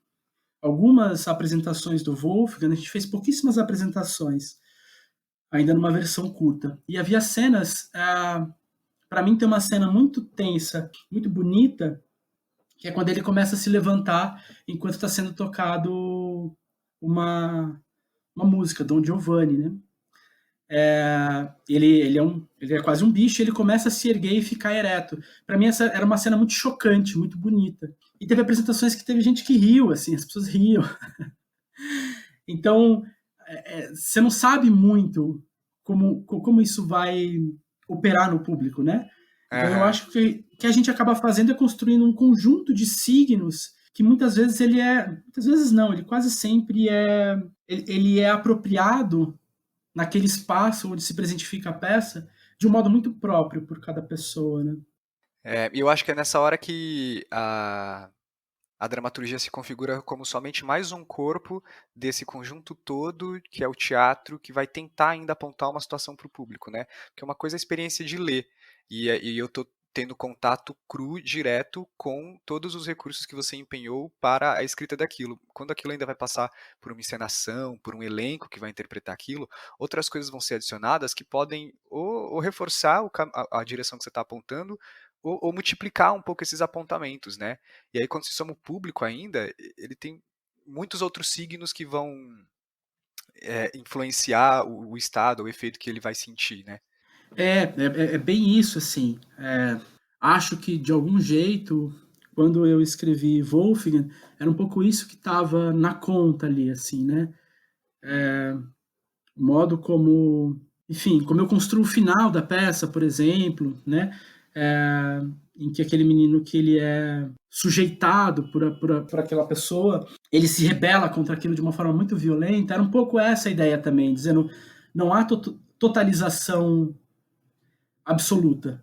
algumas apresentações do Wolfgang, a gente fez pouquíssimas apresentações, ainda numa versão curta. E havia cenas, para mim tem uma cena muito tensa, muito bonita, que é quando ele começa a se levantar enquanto está sendo tocado uma música, Don Giovanni, né? Ele é quase um bicho, ele começa a se erguer e ficar ereto. Para mim essa era uma cena muito chocante, muito bonita. E teve apresentações que teve gente que riu, assim, as pessoas riam. Então, você não sabe muito como isso vai operar no público, né? Então eu Aham. acho que a gente acaba fazendo é construindo um conjunto de signos que muitas vezes muitas vezes não, ele quase sempre ele é apropriado naquele espaço onde se presentifica a peça de um modo muito próprio por cada pessoa, né? E eu acho que é nessa hora que a dramaturgia se configura como somente mais um corpo desse conjunto todo, que é o teatro, que vai tentar ainda apontar uma situação para o público, né? Porque uma coisa é a experiência de ler, e eu estou tendo contato cru, direto, com todos os recursos que você empenhou para a escrita daquilo. Quando aquilo ainda vai passar por uma encenação, por um elenco que vai interpretar aquilo, outras coisas vão ser adicionadas que podem ou reforçar a direção que você está apontando, ou multiplicar um pouco esses apontamentos, né? E aí, quando se soma o público ainda, ele tem muitos outros signos que vão influenciar o estado, o efeito que ele vai sentir, né? É bem isso, assim. Acho que, de algum jeito, quando eu escrevi Wolfgang, era um pouco isso que estava na conta ali, assim, né? O modo como, enfim, como eu construo o final da peça, por exemplo, né? É, em que aquele menino que ele é sujeitado por aquela pessoa, ele se rebela contra aquilo de uma forma muito violenta. Era um pouco essa a ideia também, dizendo não há totalização absoluta.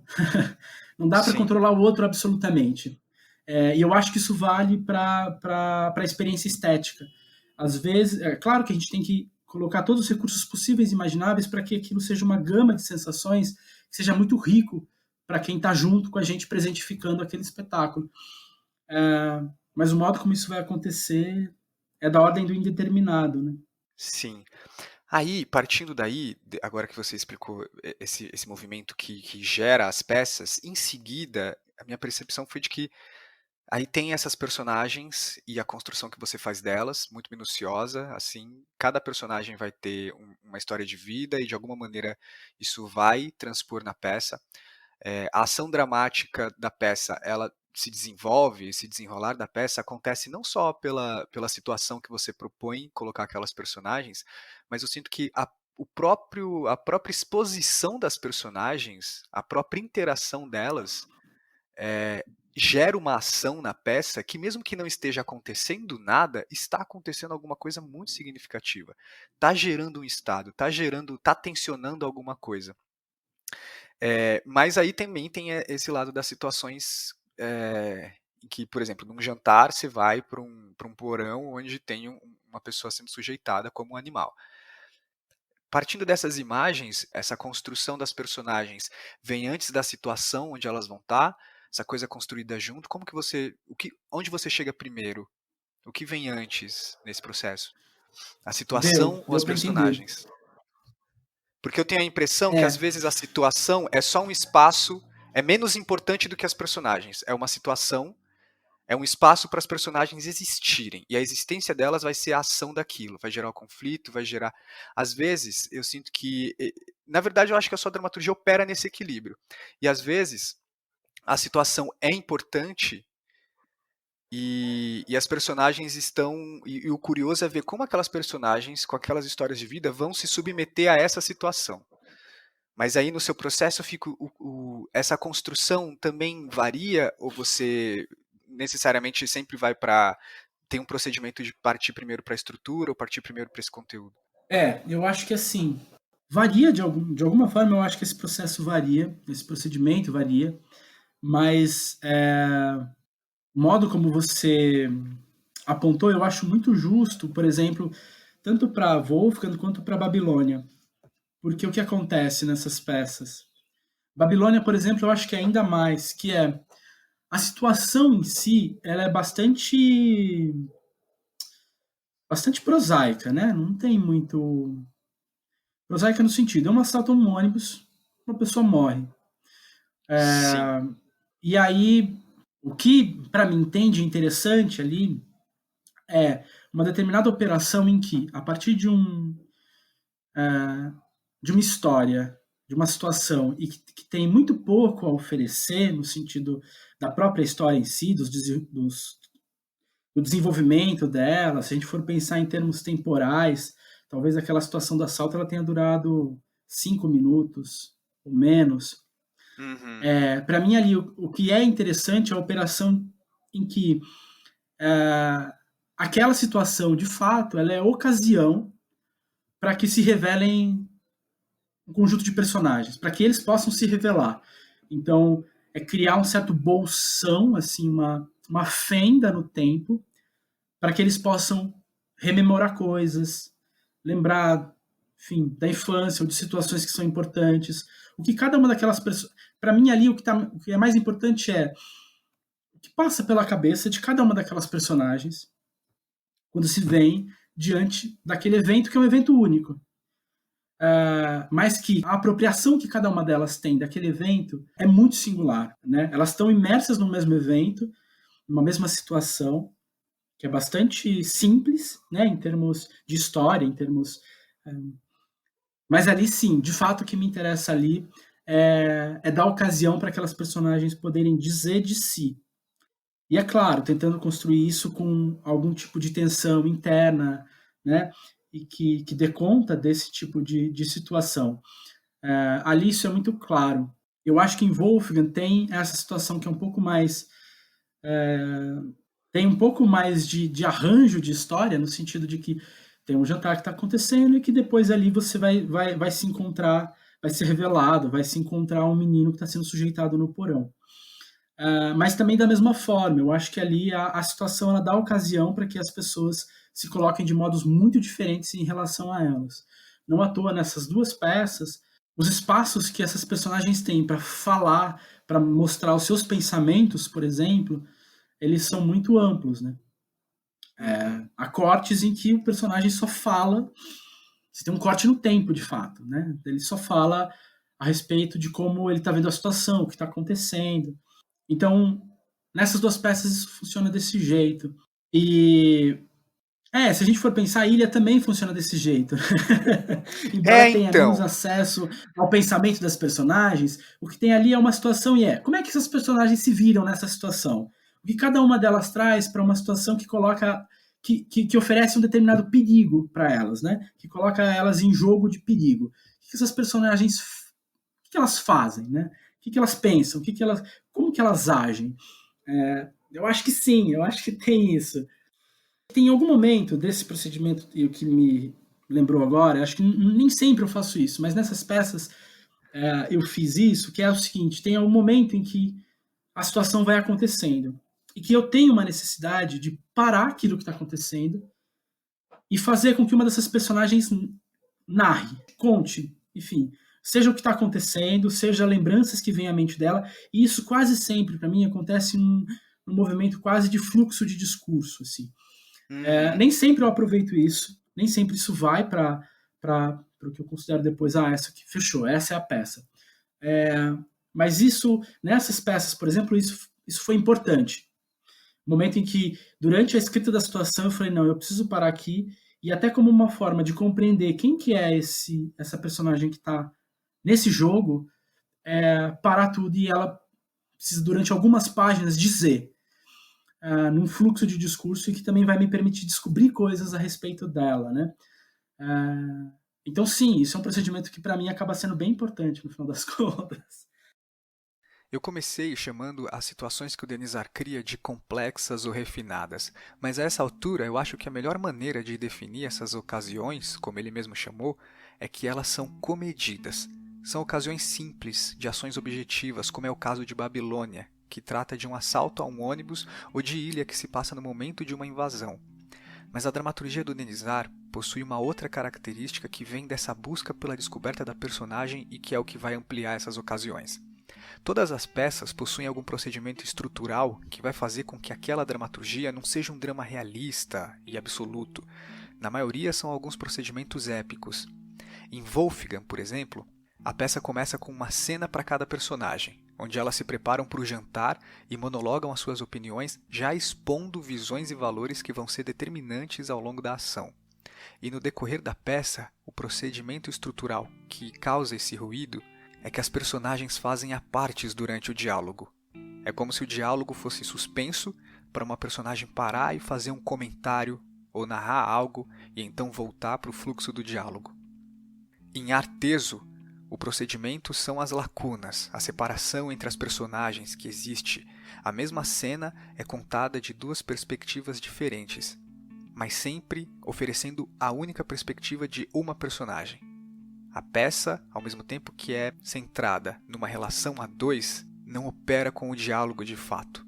Não dá para Sim. controlar o outro absolutamente. E eu acho que isso vale para a experiência estética. Às vezes, é claro que a gente tem que colocar todos os recursos possíveis e imagináveis para que aquilo seja uma gama de sensações que seja muito rico para quem está junto com a gente presentificando aquele espetáculo. mas o modo como isso vai acontecer é da ordem do indeterminado, né? Sim. Aí, partindo daí, agora que você explicou esse movimento que gera as peças, em seguida, a minha percepção foi de que aí tem essas personagens e a construção que você faz delas, muito minuciosa, assim, cada personagem vai ter uma história de vida e de alguma maneira isso vai transpor na peça. A ação dramática da peça, ela se desenvolve, esse desenrolar da peça acontece não só pela situação que você propõe colocar aquelas personagens, mas eu sinto que a própria exposição das personagens, a própria interação delas, eh, gera uma ação na peça que, mesmo que não esteja acontecendo nada, está acontecendo alguma coisa muito significativa. Está gerando um estado, está tensionando alguma coisa. Mas aí também tem esse lado das situações em que, por exemplo, num jantar você vai para um porão onde tem uma pessoa sendo sujeitada como um animal. Partindo dessas imagens, essa construção das personagens vem antes da situação onde elas vão estar, essa coisa construída junto. Como que você, onde você chega primeiro? O que vem antes nesse processo? A situação ou Deu as para entender. personagens? Porque eu tenho a impressão que às É, vezes a situação é só um espaço, é menos importante do que as personagens. É uma situação, é um espaço para as personagens existirem. E a existência delas vai ser a ação daquilo, vai gerar o conflito, vai gerar. Às vezes, eu sinto que. Na verdade, eu acho que a sua dramaturgia opera nesse equilíbrio. E às vezes, a situação é importante. E as personagens estão. E o curioso é ver como aquelas personagens, com aquelas histórias de vida, vão se submeter a essa situação. Mas aí no seu processo fica essa construção também varia ou você necessariamente sempre vai para tem um procedimento de partir primeiro para a estrutura ou partir primeiro para esse conteúdo? eu acho que assim, varia de alguma forma, eu acho que esse processo varia, esse procedimento varia, mas o modo como você apontou, eu acho muito justo, por exemplo, tanto para Wolfgang quanto para Babilônia. Porque o que acontece nessas peças? Babilônia, por exemplo, eu acho que é ainda mais, que é a situação em si, ela é bastante prosaica, né? Não tem muito prosaica no sentido, é um assalto a um ônibus, uma pessoa morre. Sim. E aí, o que para mim tem de interessante ali é uma determinada operação em que, a partir de uma história, de uma situação, e que tem muito pouco a oferecer no sentido da própria história em si, do desenvolvimento dela, se a gente for pensar em termos temporais, talvez aquela situação do assalto ela tenha durado 5 minutos ou menos. Uhum. Para mim ali o que é interessante é a operação em que aquela situação de fato ela é ocasião para que se revelem um conjunto de personagens, para que eles possam se revelar. Então, é criar um certo bolsão, assim, uma fenda no tempo, para que eles possam rememorar coisas, lembrar, enfim, da infância ou de situações que são importantes. O que cada uma daquelas pessoas. Para mim, ali, o que é mais importante é o que passa pela cabeça de cada uma daquelas personagens quando se vem diante daquele evento que é um evento único. Mas que a apropriação que cada uma delas tem daquele evento é muito singular. Né? Elas estão imersas no mesmo evento, numa mesma situação, que é bastante simples, né, em termos de história, em termos. Mas ali sim, de fato, o que me interessa ali é dar ocasião para aquelas personagens poderem dizer de si. E é claro, tentando construir isso com algum tipo de tensão interna, né, e que dê conta desse tipo de situação. Ali isso é muito claro. Eu acho que em Wolfgang tem essa situação que é um pouco mais tem um pouco mais de arranjo de história, no sentido de que tem um jantar que está acontecendo e que depois ali você vai se encontrar, vai ser revelado, vai se encontrar um menino que está sendo sujeitado no porão. Mas também da mesma forma, eu acho que ali a situação ela dá ocasião para que as pessoas se coloquem de modos muito diferentes em relação a elas. Não à toa nessas duas peças, os espaços que essas personagens têm para falar, para mostrar os seus pensamentos, por exemplo, eles são muito amplos, né? Há cortes em que o personagem só fala, você tem um corte no tempo, de fato, né? Ele só fala a respeito de como ele está vendo a situação, o que está acontecendo. Então, nessas duas peças isso funciona desse jeito. E se a gente for pensar, a ilha também funciona desse jeito. Embora tenha menos Então, acesso ao pensamento das personagens, o que tem ali é uma situação e como é que essas personagens se viram nessa situação? O que cada uma delas traz para uma situação que coloca que oferece um determinado perigo para elas, né? Que coloca elas em jogo de perigo. O que essas personagens, o que elas fazem, né? O que elas pensam? Como que elas agem? Eu acho que sim, eu acho que tem isso. Tem algum momento desse procedimento que me lembrou agora, acho que nem sempre eu faço isso, mas nessas peças eu fiz isso, que é o seguinte, tem um momento em que a situação vai acontecendo e que eu tenho uma necessidade de parar aquilo que está acontecendo e fazer com que uma dessas personagens narre, conte, enfim, seja o que está acontecendo, seja lembranças que vêm à mente dela, e isso quase sempre, para mim, acontece num movimento quase de fluxo de discurso, assim. Nem sempre eu aproveito isso, nem sempre isso vai para o que eu considero depois, essa aqui fechou, essa é a peça. Mas isso, nessas peças, por exemplo, isso foi importante. No momento em que, durante a escrita da situação, eu falei, não, eu preciso parar aqui, e até como uma forma de compreender quem que é essa personagem que está nesse jogo, parar tudo e ela precisa, durante algumas páginas, dizer num fluxo de discurso e que também vai me permitir descobrir coisas a respeito dela, né? Então, sim, isso é um procedimento que para mim acaba sendo bem importante no final das contas. eu comecei chamando as situações que o Denizar cria de complexas ou refinadas, mas a essa altura eu acho que a melhor maneira de definir essas ocasiões, como ele mesmo chamou, é que elas são comedidas. São ocasiões simples, de ações objetivas, como é o caso de Babilônia, que trata de um assalto a um ônibus ou de ilha que se passa no momento de uma invasão. Mas a dramaturgia do Denizar possui uma outra característica que vem dessa busca pela descoberta da personagem e que é o que vai ampliar essas ocasiões. Todas as peças possuem algum procedimento estrutural que vai fazer com que aquela dramaturgia não seja um drama realista e absoluto. Na maioria são alguns procedimentos épicos. Em Wolfgang, por exemplo, a peça começa com uma cena para cada personagem, onde elas se preparam para o jantar e monologam as suas opiniões, já expondo visões e valores que vão ser determinantes ao longo da ação. E no decorrer da peça, o procedimento estrutural que causa esse ruído é que as personagens fazem apartes durante o diálogo. É como se o diálogo fosse suspenso para uma personagem parar e fazer um comentário ou narrar algo e então voltar para o fluxo do diálogo. Em Arteso, o procedimento são as lacunas, a separação entre as personagens que existe. A mesma cena é contada de duas perspectivas diferentes, mas sempre oferecendo a única perspectiva de uma personagem. A peça, ao mesmo tempo que é centrada numa relação a dois, não opera com o diálogo de fato.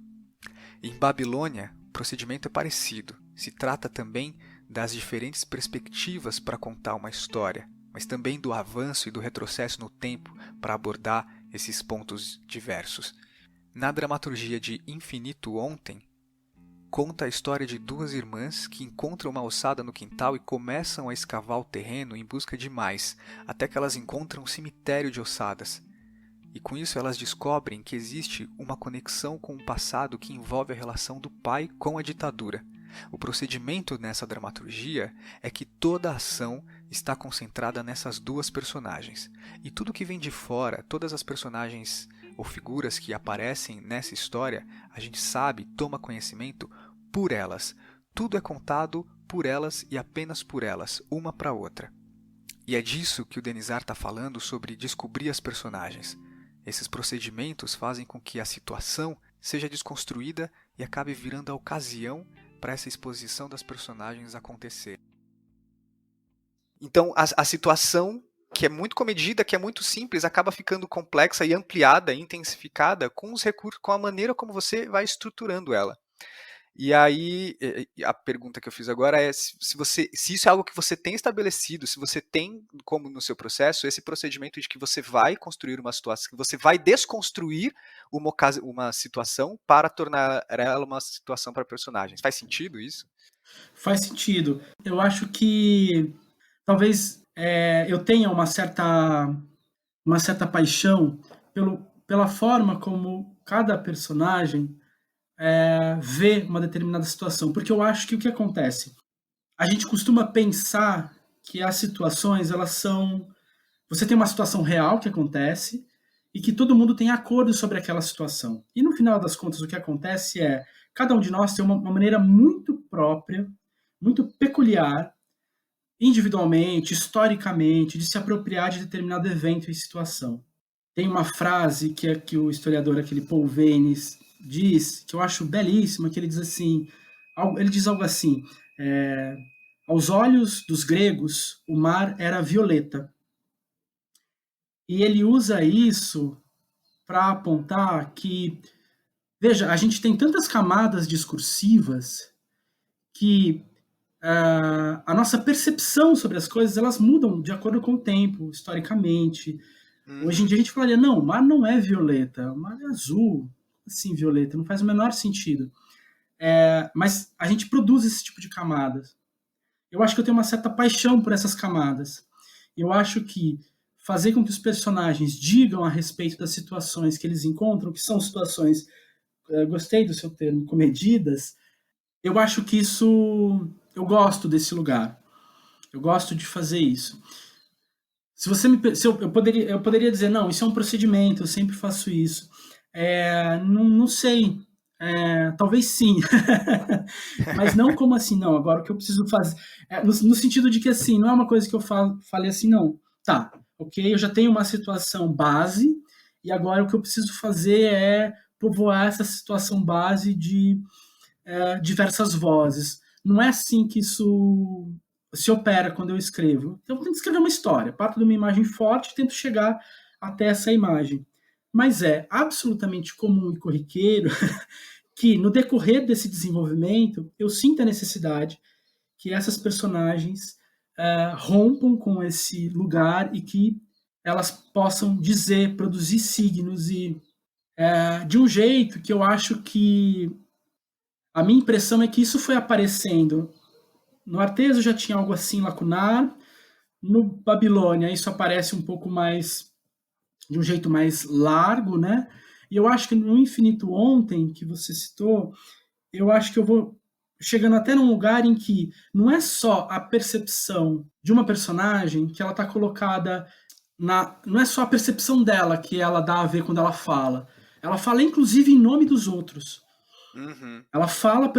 Em Babilônia, o procedimento é parecido. Se trata também das diferentes perspectivas para contar uma história, mas também do avanço e do retrocesso no tempo para abordar esses pontos diversos. Na dramaturgia de Infinito Ontem, conta a história de duas irmãs que encontram uma ossada no quintal e começam a escavar o terreno em busca de mais, até que elas encontram um cemitério de ossadas. E com isso elas descobrem que existe uma conexão com o passado que envolve a relação do pai com a ditadura. O procedimento nessa dramaturgia é que toda a ação está concentrada nessas duas personagens. E tudo que vem de fora, todas as personagens ou figuras que aparecem nessa história, a gente sabe, toma conhecimento por elas. Tudo é contado por elas e apenas por elas, uma para a outra. E é disso que o Denizar está falando sobre descobrir as personagens. Esses procedimentos fazem com que a situação seja desconstruída e acabe virando a ocasião para essa exposição das personagens acontecer. Então, a situação, que é muito comedida, que é muito simples, acaba ficando complexa e ampliada, intensificada com os recursos, com a maneira como você vai estruturando ela. E aí, a pergunta que eu fiz agora é se isso é algo que você tem estabelecido, se você tem como no seu processo esse procedimento de que você vai construir uma situação, que você vai desconstruir uma situação para tornar ela uma situação para personagens. Faz sentido isso? Faz sentido. Eu acho que talvez eu tenha uma certa paixão pela forma como cada personagem vê uma determinada situação. Porque eu acho que o que acontece? A gente costuma pensar que as situações, elas são... Você tem uma situação real que acontece e que todo mundo tem acordo sobre aquela situação. E no final das contas, o que acontece é cada um de nós tem uma maneira muito própria, muito peculiar, individualmente, historicamente, de se apropriar de determinado evento e situação. Tem uma frase que o historiador, aquele Paul Veynes, diz, que eu acho belíssima, que ele diz assim, ele diz algo assim, aos olhos dos gregos, o mar era violeta. E ele usa isso para apontar que, veja, a gente tem tantas camadas discursivas que a nossa percepção sobre as coisas, elas mudam de acordo com o tempo, historicamente. Hoje em dia a gente falaria, não, o mar não é violeta, o mar é azul. Assim, violeta, não faz o menor sentido. Mas a gente produz esse tipo de camadas. Eu acho que eu tenho uma certa paixão por essas camadas. Eu acho que fazer com que os personagens digam a respeito das situações que eles encontram, que são situações, gostei do seu termo, comedidas, eu acho que isso, eu gosto desse lugar. Eu gosto de fazer isso. Se eu poderia dizer, não, isso é um procedimento, eu sempre faço isso. Não sei. Talvez sim. Mas não como assim, não. Agora o que eu preciso fazer. No sentido de que assim, não é uma coisa que eu falei assim, não. Tá, ok, eu já tenho uma situação base, e agora o que eu preciso fazer é povoar essa situação base de diversas vozes. Não é assim que isso se opera quando eu escrevo. Então, eu tento escrever uma história, parto de uma imagem forte e tento chegar até essa imagem. Mas é absolutamente comum e corriqueiro que, no decorrer desse desenvolvimento, eu sinta a necessidade que essas personagens rompam com esse lugar e que elas possam dizer, produzir signos e de um jeito que eu acho que a minha impressão é que isso foi aparecendo. No Arteso já tinha algo assim lacunar, no Babilônia isso aparece um pouco mais, de um jeito mais largo, né? E eu acho que no Infinito Ontem, que você citou, eu acho que eu vou chegando até num lugar em que não é só a percepção de uma personagem que ela está colocada não é só a percepção dela que ela dá a ver quando ela fala. Ela fala inclusive em nome dos outros. Uhum. Ela fala,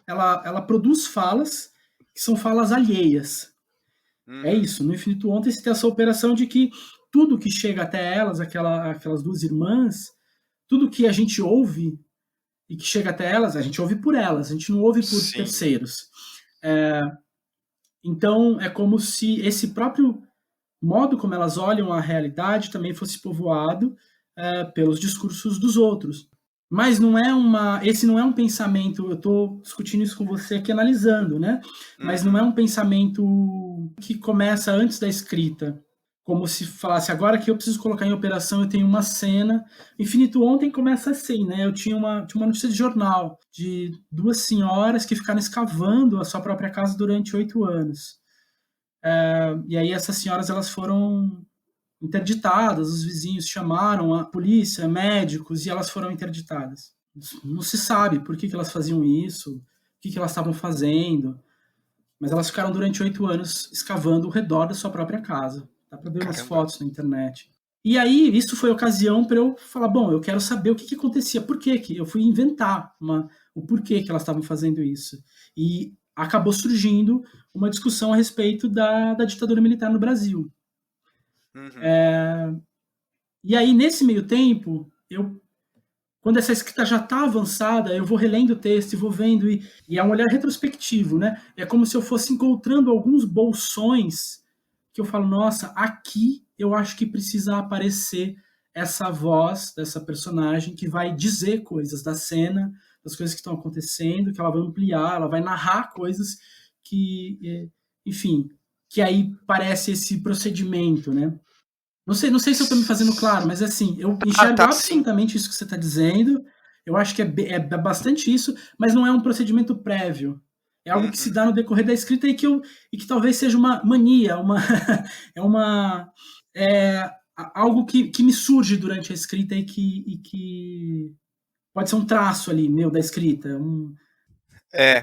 ela produz falas que são falas alheias. É Uhum. isso. No Infinito Ontem você tem essa operação de que tudo que chega até elas, aquelas duas irmãs, tudo que a gente ouve e que chega até elas, a gente ouve por elas, a gente não ouve por Sim. terceiros. Então, é como se esse próprio modo como elas olham a realidade também fosse povoado pelos discursos dos outros. Mas esse não é um pensamento, eu estou discutindo isso com você aqui analisando, né? Mas não é Uhum. um pensamento que começa antes da escrita, como se falasse, agora que eu preciso colocar em operação, eu tenho uma cena. Infinito Ontem começa assim, né? Eu tinha uma notícia de jornal de duas senhoras que ficaram escavando a sua própria casa durante 8 anos. E aí essas senhoras elas foram interditadas, os vizinhos chamaram a polícia, médicos, e elas foram interditadas. Não se sabe por que elas faziam isso, o que elas estavam fazendo, mas elas ficaram durante 8 anos escavando ao redor da sua própria casa. Dá para ver umas Caramba. fotos na internet. E aí, isso foi ocasião para eu falar, bom, eu quero saber o que acontecia, por que eu fui inventar o porquê que elas estavam fazendo isso. E acabou surgindo uma discussão a respeito da ditadura militar no Brasil. Uhum. E aí, nesse meio tempo, quando essa escrita já está avançada, eu vou relendo o texto e vou vendo, e é um olhar retrospectivo, né? É como se eu fosse encontrando alguns bolsões que eu falo, nossa, aqui eu acho que precisa aparecer essa voz dessa personagem que vai dizer coisas da cena, das coisas que estão acontecendo, que ela vai ampliar, ela vai narrar coisas que, enfim, que aí parece esse procedimento, né? Não sei se eu estou me fazendo claro, mas assim, eu Ah, enxergo tá, sim. absolutamente isso que você está dizendo. Eu acho que é bastante isso, mas não é um procedimento prévio. É algo que se Uhum. dá no decorrer da escrita e que talvez seja uma mania, é uma é, algo que me surge durante a escrita e que pode ser um traço ali meu da escrita.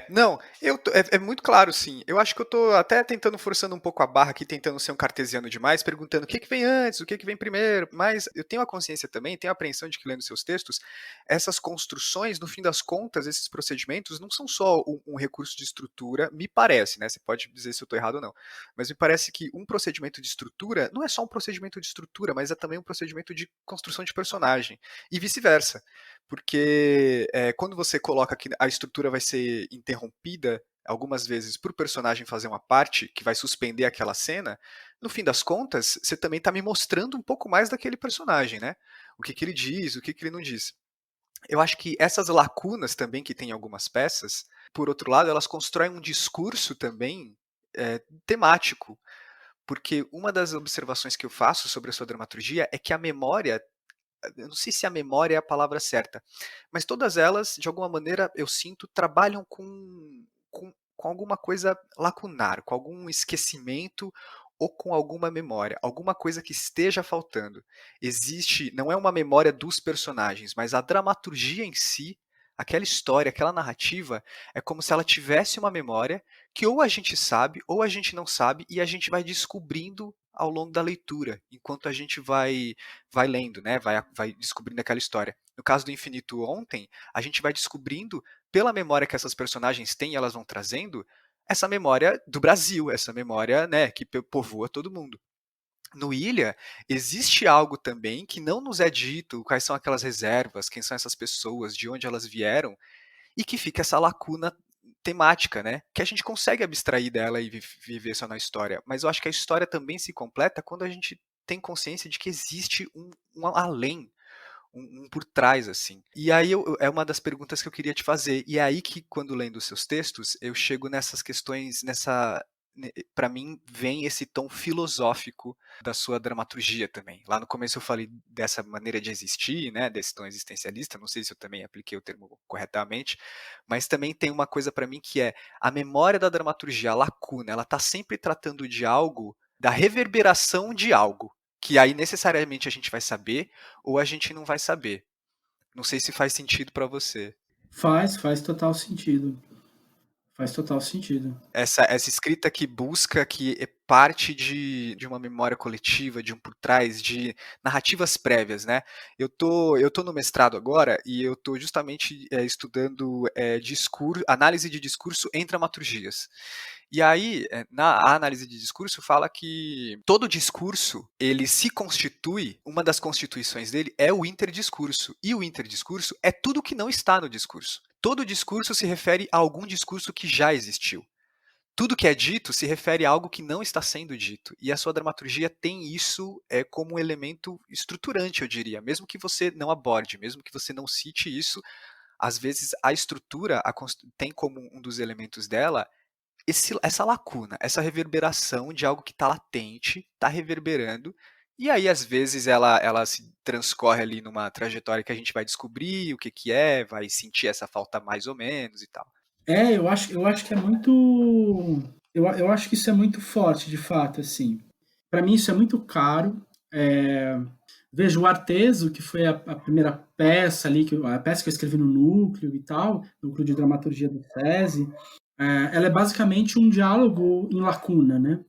Não, é muito claro, sim. Eu acho que eu tô até tentando forçando um pouco a barra aqui, tentando ser um cartesiano demais, perguntando o que vem antes, o que vem primeiro, mas eu tenho a consciência também, tenho a apreensão de que lendo seus textos, essas construções, no fim das contas, esses procedimentos não são só um recurso de estrutura, me parece, né? Você pode dizer se eu estou errado ou não, mas me parece que um procedimento de estrutura não é só um procedimento de estrutura, mas é também um procedimento de construção de personagem, e vice-versa. Porque quando você coloca que a estrutura vai ser interrompida algumas vezes para o personagem fazer uma parte que vai suspender aquela cena, no fim das contas, você também está me mostrando um pouco mais daquele personagem, né? O que ele diz, o que ele não diz. Eu acho que essas lacunas também que tem em algumas peças, por outro lado, elas constroem um discurso também temático, porque uma das observações que eu faço sobre a sua dramaturgia é que a memória, eu não sei se a memória é a palavra certa, mas todas elas, de alguma maneira, eu sinto, trabalham com alguma coisa lacunar, com algum esquecimento ou com alguma memória, alguma coisa que esteja faltando. Existe, não é uma memória dos personagens, mas a dramaturgia em si, aquela história, aquela narrativa, é como se ela tivesse uma memória que ou a gente sabe ou a gente não sabe e a gente vai descobrindo ao longo da leitura, enquanto a gente vai lendo, né? Vai descobrindo aquela história. No caso do Infinito Ontem, a gente vai descobrindo, pela memória que essas personagens têm e elas vão trazendo, essa memória do Brasil, essa memória, né, que povoa todo mundo. No Ilha, existe algo também que não nos é dito, quais são aquelas reservas, quem são essas pessoas, de onde elas vieram, e que fica essa lacuna temática, né? Que a gente consegue abstrair dela e viver só na história. Mas eu acho que a história também se completa quando a gente tem consciência de que existe um além, um por trás, assim. E aí é uma das perguntas que eu queria te fazer. E é aí que, quando lendo os seus textos, eu chego nessas questões, para mim vem esse tom filosófico da sua dramaturgia também. Lá no começo eu falei dessa maneira de existir, né, desse tom existencialista, não sei se eu também apliquei o termo corretamente, mas também tem uma coisa para mim que é a memória da dramaturgia, a lacuna, ela está sempre tratando de algo, da reverberação de algo, que aí necessariamente a gente vai saber ou a gente não vai saber. Não sei se faz sentido para você. Faz total sentido. Faz total sentido. Essa escrita que busca, que é parte de uma memória coletiva, de um por trás, de narrativas prévias, né? Eu tô no mestrado agora e eu tô justamente estudando análise de discurso em dramaturgias. E aí, na análise de discurso, fala que todo discurso, ele se constitui, uma das constituições dele é o interdiscurso. E o interdiscurso é tudo que não está no discurso. Todo discurso se refere a algum discurso que já existiu. Tudo que é dito se refere a algo que não está sendo dito. E a sua dramaturgia tem isso como um elemento estruturante, eu diria. Mesmo que você não aborde, mesmo que você não cite isso, às vezes a estrutura tem como um dos elementos dela essa lacuna, essa reverberação de algo que está latente, está reverberando, e aí às vezes ela se transcorre ali numa trajetória que a gente vai descobrir o que é, vai sentir essa falta mais ou menos e tal. Eu acho que é muito. Eu acho que isso é muito forte, de fato, assim. Para mim, isso é muito caro. Vejo o Arteso, que foi a primeira peça ali, a peça que eu escrevi no Núcleo e tal, Núcleo de Dramaturgia do SESI. Ela é basicamente um diálogo em lacuna, né?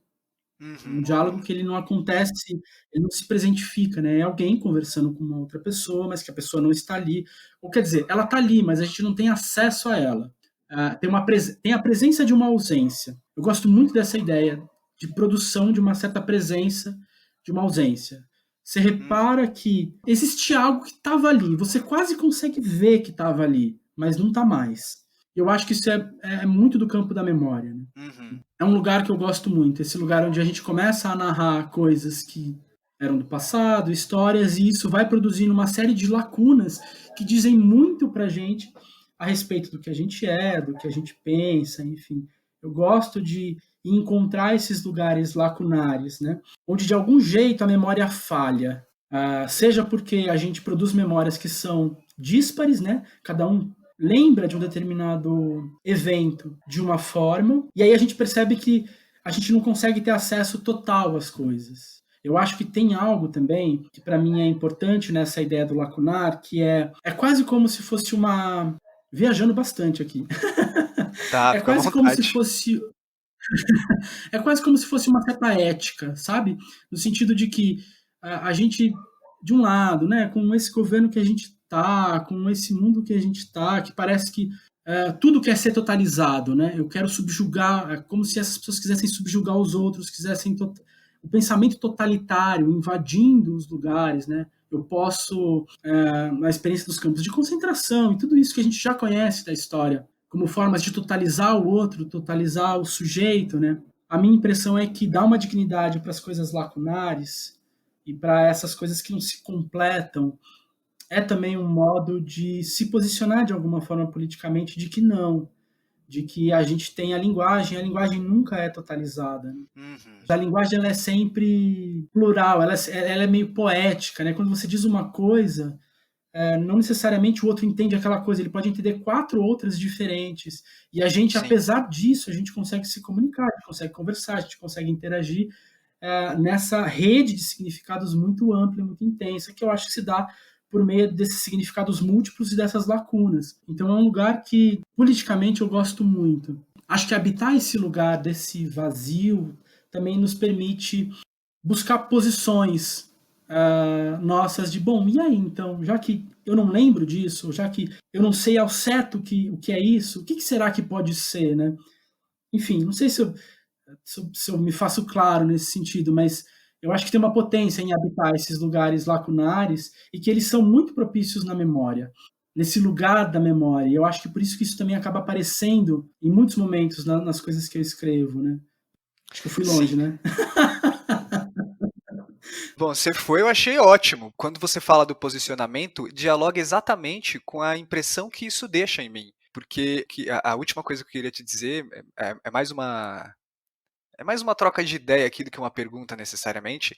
Um Uhum, diálogo que ele não acontece, ele não se presentifica, né? É alguém conversando com uma outra pessoa, mas que a pessoa não está ali. Ou quer dizer, ela está ali, mas a gente não tem acesso a ela. Tem a presença de uma ausência. Eu gosto muito dessa ideia de produção de uma certa presença de uma ausência. Você uhum, repara que existe algo que estava ali, você quase consegue ver que estava ali, mas não está mais. Eu acho que isso é muito do campo da memória, né? uhum, É um lugar que eu gosto muito, esse lugar onde a gente começa a narrar coisas que eram do passado, histórias, e isso vai produzindo uma série de lacunas que dizem muito pra gente a respeito do que a gente é, do que a gente pensa, enfim. Eu gosto de encontrar esses lugares lacunares, né? Onde de algum jeito a memória falha. Seja porque a gente produz memórias que são díspares, né? Cada um lembra de um determinado evento de uma forma, e aí a gente percebe que a gente não consegue ter acesso total às coisas. Eu acho que tem algo também que para mim é importante nessa ideia do lacunar, que é quase como se fosse uma viajando bastante aqui. Tá, É fica à quase como se vontade. fosse é quase como se fosse uma certa ética, sabe? No sentido de que a gente, de um lado, né, com esse governo que a gente está, com esse mundo que a gente está, que parece que tudo quer ser totalizado, né? Eu quero subjugar, como se essas pessoas quisessem subjugar os outros, quisessem o pensamento totalitário invadindo os lugares, né? Eu posso, na experiência dos campos de concentração e tudo isso que a gente já conhece da história, como formas de totalizar o outro, totalizar o sujeito, né? A minha impressão é que dá uma dignidade para as coisas lacunares e para essas coisas que não se completam é também um modo de se posicionar de alguma forma politicamente de que não, de que a gente tem a linguagem nunca é totalizada. Né? Uhum. A linguagem ela é sempre plural, ela é meio poética, né? Quando você diz uma coisa, não necessariamente o outro entende aquela coisa, ele pode entender 4 outras diferentes. E a gente, Sim. apesar disso, a gente consegue se comunicar, a gente consegue conversar, a gente consegue interagir nessa rede de significados muito ampla, muito intensa, que eu acho que se dá por meio desses significados múltiplos e dessas lacunas. Então é um lugar que, politicamente, eu gosto muito. Acho que habitar esse lugar desse vazio também nos permite buscar posições nossas de, bom, e aí então, já que eu não lembro disso, já que eu não sei ao certo o que é isso, o que será que pode ser, né? Enfim, não sei se eu me faço claro nesse sentido, mas eu acho que tem uma potência em habitar esses lugares lacunares e que eles são muito propícios na memória, nesse lugar da memória. E eu acho que por isso que isso também acaba aparecendo em muitos momentos nas coisas que eu escrevo, né? Acho que eu fui longe, Sim. né? Bom, você foi, eu achei ótimo. Quando você fala do posicionamento, dialoga exatamente com a impressão que isso deixa em mim. Porque a última coisa que eu queria te dizer é mais uma troca de ideia aqui do que uma pergunta necessariamente,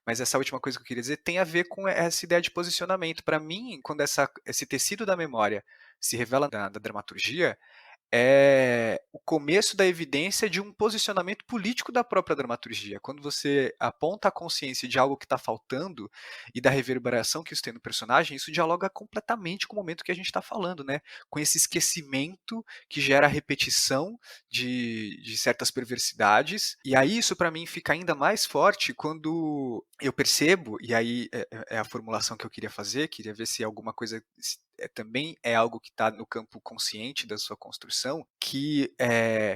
mas essa última coisa que eu queria dizer tem a ver com essa ideia de posicionamento. Para mim, quando esse tecido da memória se revela da dramaturgia, é o começo da evidência de um posicionamento político da própria dramaturgia. Quando você aponta a consciência de algo que está faltando e da reverberação que isso tem no personagem, isso dialoga completamente com o momento que a gente está falando, né? Com esse esquecimento que gera a repetição de certas perversidades. E aí isso para mim fica ainda mais forte quando eu percebo, e aí é a formulação que eu queria fazer, queria ver se alguma coisa também é algo que está no campo consciente da sua construção, que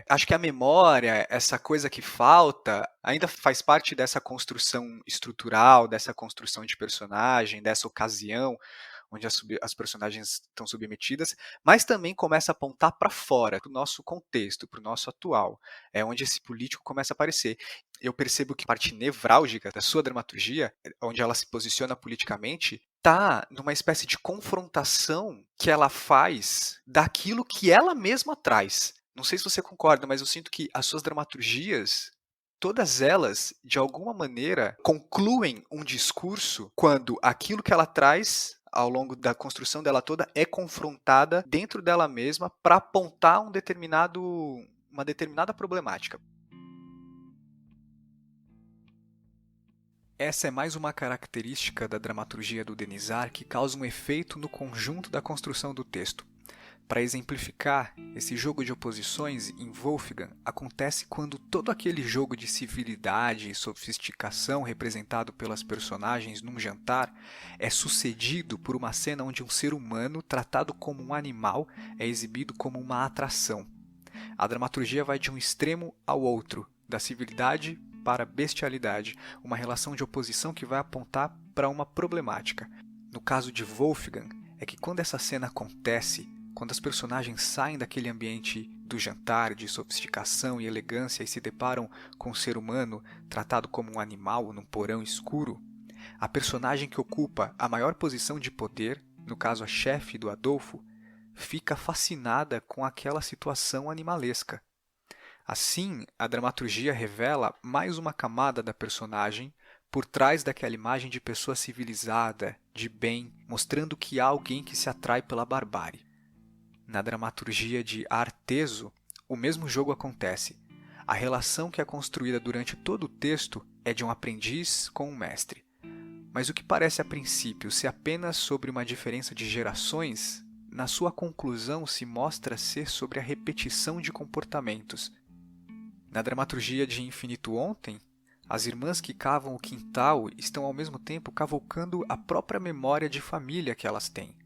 acho que a memória, essa coisa que falta, ainda faz parte dessa construção estrutural, dessa construção de personagem, dessa ocasião onde as personagens estão submetidas, mas também começa a apontar para fora, para o nosso contexto, para o nosso atual, é onde esse político começa a aparecer. Eu percebo que a parte nevrálgica da sua dramaturgia, onde ela se posiciona politicamente, está numa espécie de confrontação que ela faz daquilo que ela mesma traz. Não sei se você concorda, mas eu sinto que as suas dramaturgias, todas elas, de alguma maneira, concluem um discurso quando aquilo que ela traz ao longo da construção dela toda é confrontada dentro dela mesma para apontar uma determinada problemática. Essa é mais uma característica da dramaturgia do Denisard que causa um efeito no conjunto da construção do texto. Para exemplificar, esse jogo de oposições em Wolfgang acontece quando todo aquele jogo de civilidade e sofisticação representado pelas personagens num jantar é sucedido por uma cena onde um ser humano tratado como um animal é exibido como uma atração. A dramaturgia vai de um extremo ao outro, da civilidade para a bestialidade, uma relação de oposição que vai apontar para uma problemática. No caso de Wolfgang, é que quando essa cena acontece, quando as personagens saem daquele ambiente do jantar, de sofisticação e elegância e se deparam com um ser humano tratado como um animal num porão escuro, a personagem que ocupa a maior posição de poder, no caso a chefe do Adolfo, fica fascinada com aquela situação animalesca. Assim, a dramaturgia revela mais uma camada da personagem por trás daquela imagem de pessoa civilizada, de bem, mostrando que há alguém que se atrai pela barbárie. Na dramaturgia de Arteso, o mesmo jogo acontece. A relação que é construída durante todo o texto é de um aprendiz com um mestre. Mas o que parece a princípio ser apenas sobre uma diferença de gerações, na sua conclusão se mostra ser sobre a repetição de comportamentos. Na dramaturgia de Infinito Ontem, as irmãs que cavam o quintal estão ao mesmo tempo cavalcando a própria memória de família que elas têm.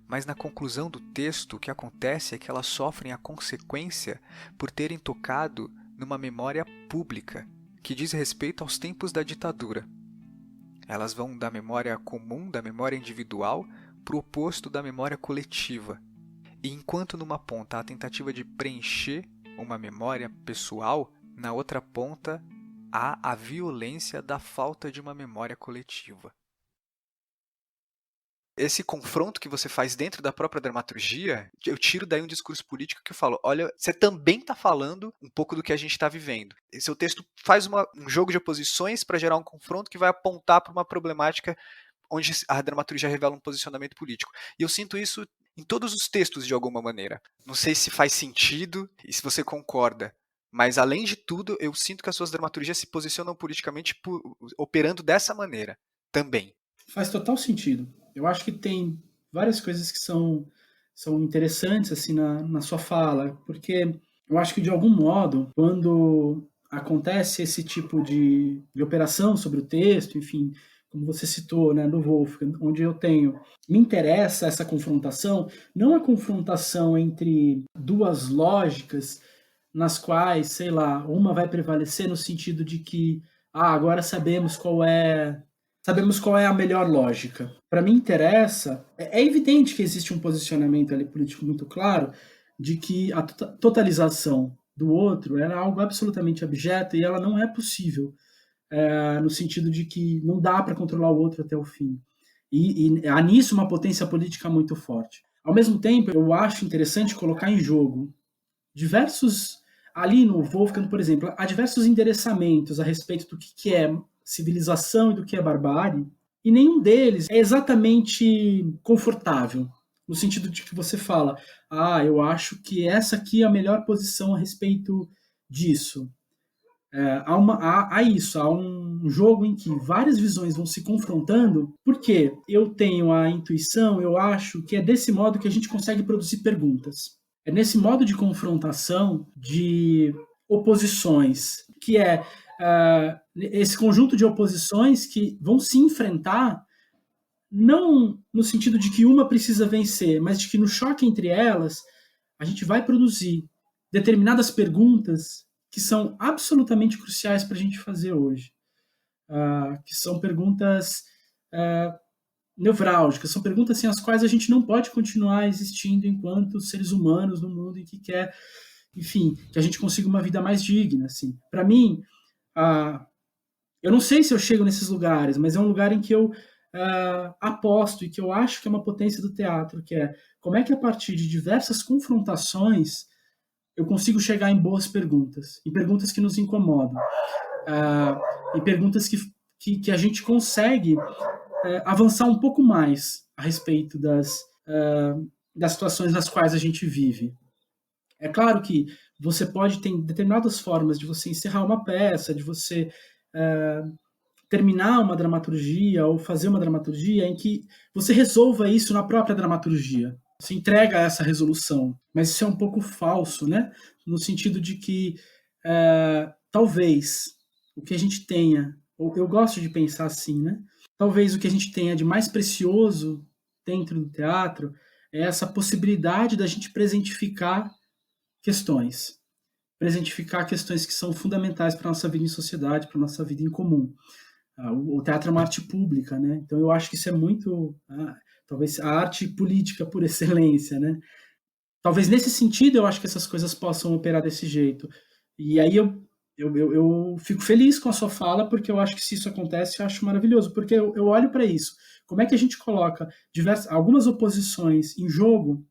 Mas na conclusão do texto, o que acontece é que elas sofrem a consequência por terem tocado numa memória pública, que diz respeito aos tempos da ditadura. Elas vão da memória comum, da memória individual, para o oposto da memória coletiva. E enquanto numa ponta há a tentativa de preencher uma memória pessoal, na outra ponta há a violência da falta de uma memória coletiva. Esse confronto que você faz dentro da própria dramaturgia, eu tiro daí um discurso político que eu falo, olha, você também está falando um pouco do que a gente está vivendo. E seu texto faz um jogo de oposições para gerar um confronto que vai apontar para uma problemática onde a dramaturgia revela um posicionamento político. E eu sinto isso em todos os textos de alguma maneira. Não sei se faz sentido e se você concorda, mas além de tudo, eu sinto que as suas dramaturgias se posicionam politicamente operando dessa maneira também. Faz total sentido. Eu acho que tem várias coisas que são interessantes assim na sua fala, porque eu acho que de algum modo, quando acontece esse tipo de operação sobre o texto, enfim, como você citou, né, do Wolfgang, onde me interessa essa confrontação, não a confrontação entre duas lógicas nas quais, sei lá, uma vai prevalecer no sentido de que agora sabemos qual é a melhor lógica. Para mim interessa, é evidente que existe um posicionamento ali político muito claro de que a totalização do outro é algo absolutamente abjeto e ela não é possível, no sentido de que não dá para controlar o outro até o fim. E há nisso uma potência política muito forte. Ao mesmo tempo, eu acho interessante colocar em jogo diversos, ali no Wolfgang, por exemplo, há diversos endereçamentos a respeito do que é civilização e do que é barbárie, e nenhum deles é exatamente confortável, no sentido de que você fala, eu acho que essa aqui é a melhor posição a respeito disso. Há um jogo em que várias visões vão se confrontando, porque eu tenho a intuição, eu acho que é desse modo que a gente consegue produzir perguntas. É nesse modo de confrontação, de oposições, que é esse conjunto de oposições que vão se enfrentar, não no sentido de que uma precisa vencer, mas de que no choque entre elas, a gente vai produzir determinadas perguntas que são absolutamente cruciais para a gente fazer hoje. Que são perguntas nevrálgicas, são perguntas sem as quais a gente não pode continuar existindo enquanto seres humanos no mundo em que quer, enfim, que a gente consiga uma vida mais digna. Assim. Para mim, eu não sei se eu chego nesses lugares, mas é um lugar em que eu aposto e que eu acho que é uma potência do teatro, que é como é que a partir de diversas confrontações eu consigo chegar em boas perguntas, em perguntas que nos incomodam, em perguntas que a gente consegue avançar um pouco mais a respeito das situações nas quais a gente vive. É claro que você pode ter determinadas formas de você encerrar uma peça, de você terminar uma dramaturgia ou fazer uma dramaturgia em que você resolva isso na própria dramaturgia. Você entrega essa resolução, mas isso é um pouco falso, né? No sentido de que talvez o que a gente tenha, ou eu gosto de pensar assim, né? Talvez o que a gente tenha de mais precioso dentro do teatro é essa possibilidade da gente presentificar questões que são fundamentais para a nossa vida em sociedade, para a nossa vida em comum. O teatro é uma arte pública, né? Então eu acho que isso é muito, talvez a arte política por excelência, né? Talvez nesse sentido eu acho que essas coisas possam operar desse jeito. E aí eu fico feliz com a sua fala, porque eu acho que se isso acontece, eu acho maravilhoso, porque eu olho para isso. Como é que a gente coloca algumas oposições em jogo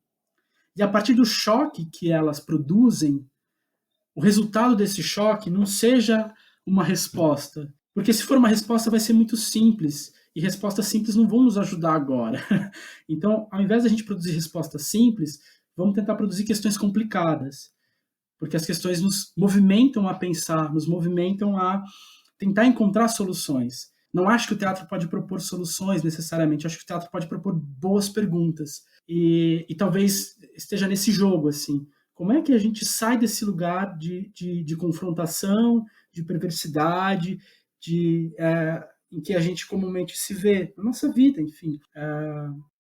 e a partir do choque que elas produzem, o resultado desse choque não seja uma resposta. Porque se for uma resposta, vai ser muito simples. E respostas simples não vão nos ajudar agora. Então, ao invés da gente produzir respostas simples, vamos tentar produzir questões complicadas. Porque as questões nos movimentam a pensar, nos movimentam a tentar encontrar soluções. Não acho que o teatro pode propor soluções necessariamente, acho que o teatro pode propor boas perguntas. E talvez esteja nesse jogo, assim. Como é que a gente sai desse lugar de confrontação, de perversidade, em que a gente comumente se vê na nossa vida, enfim.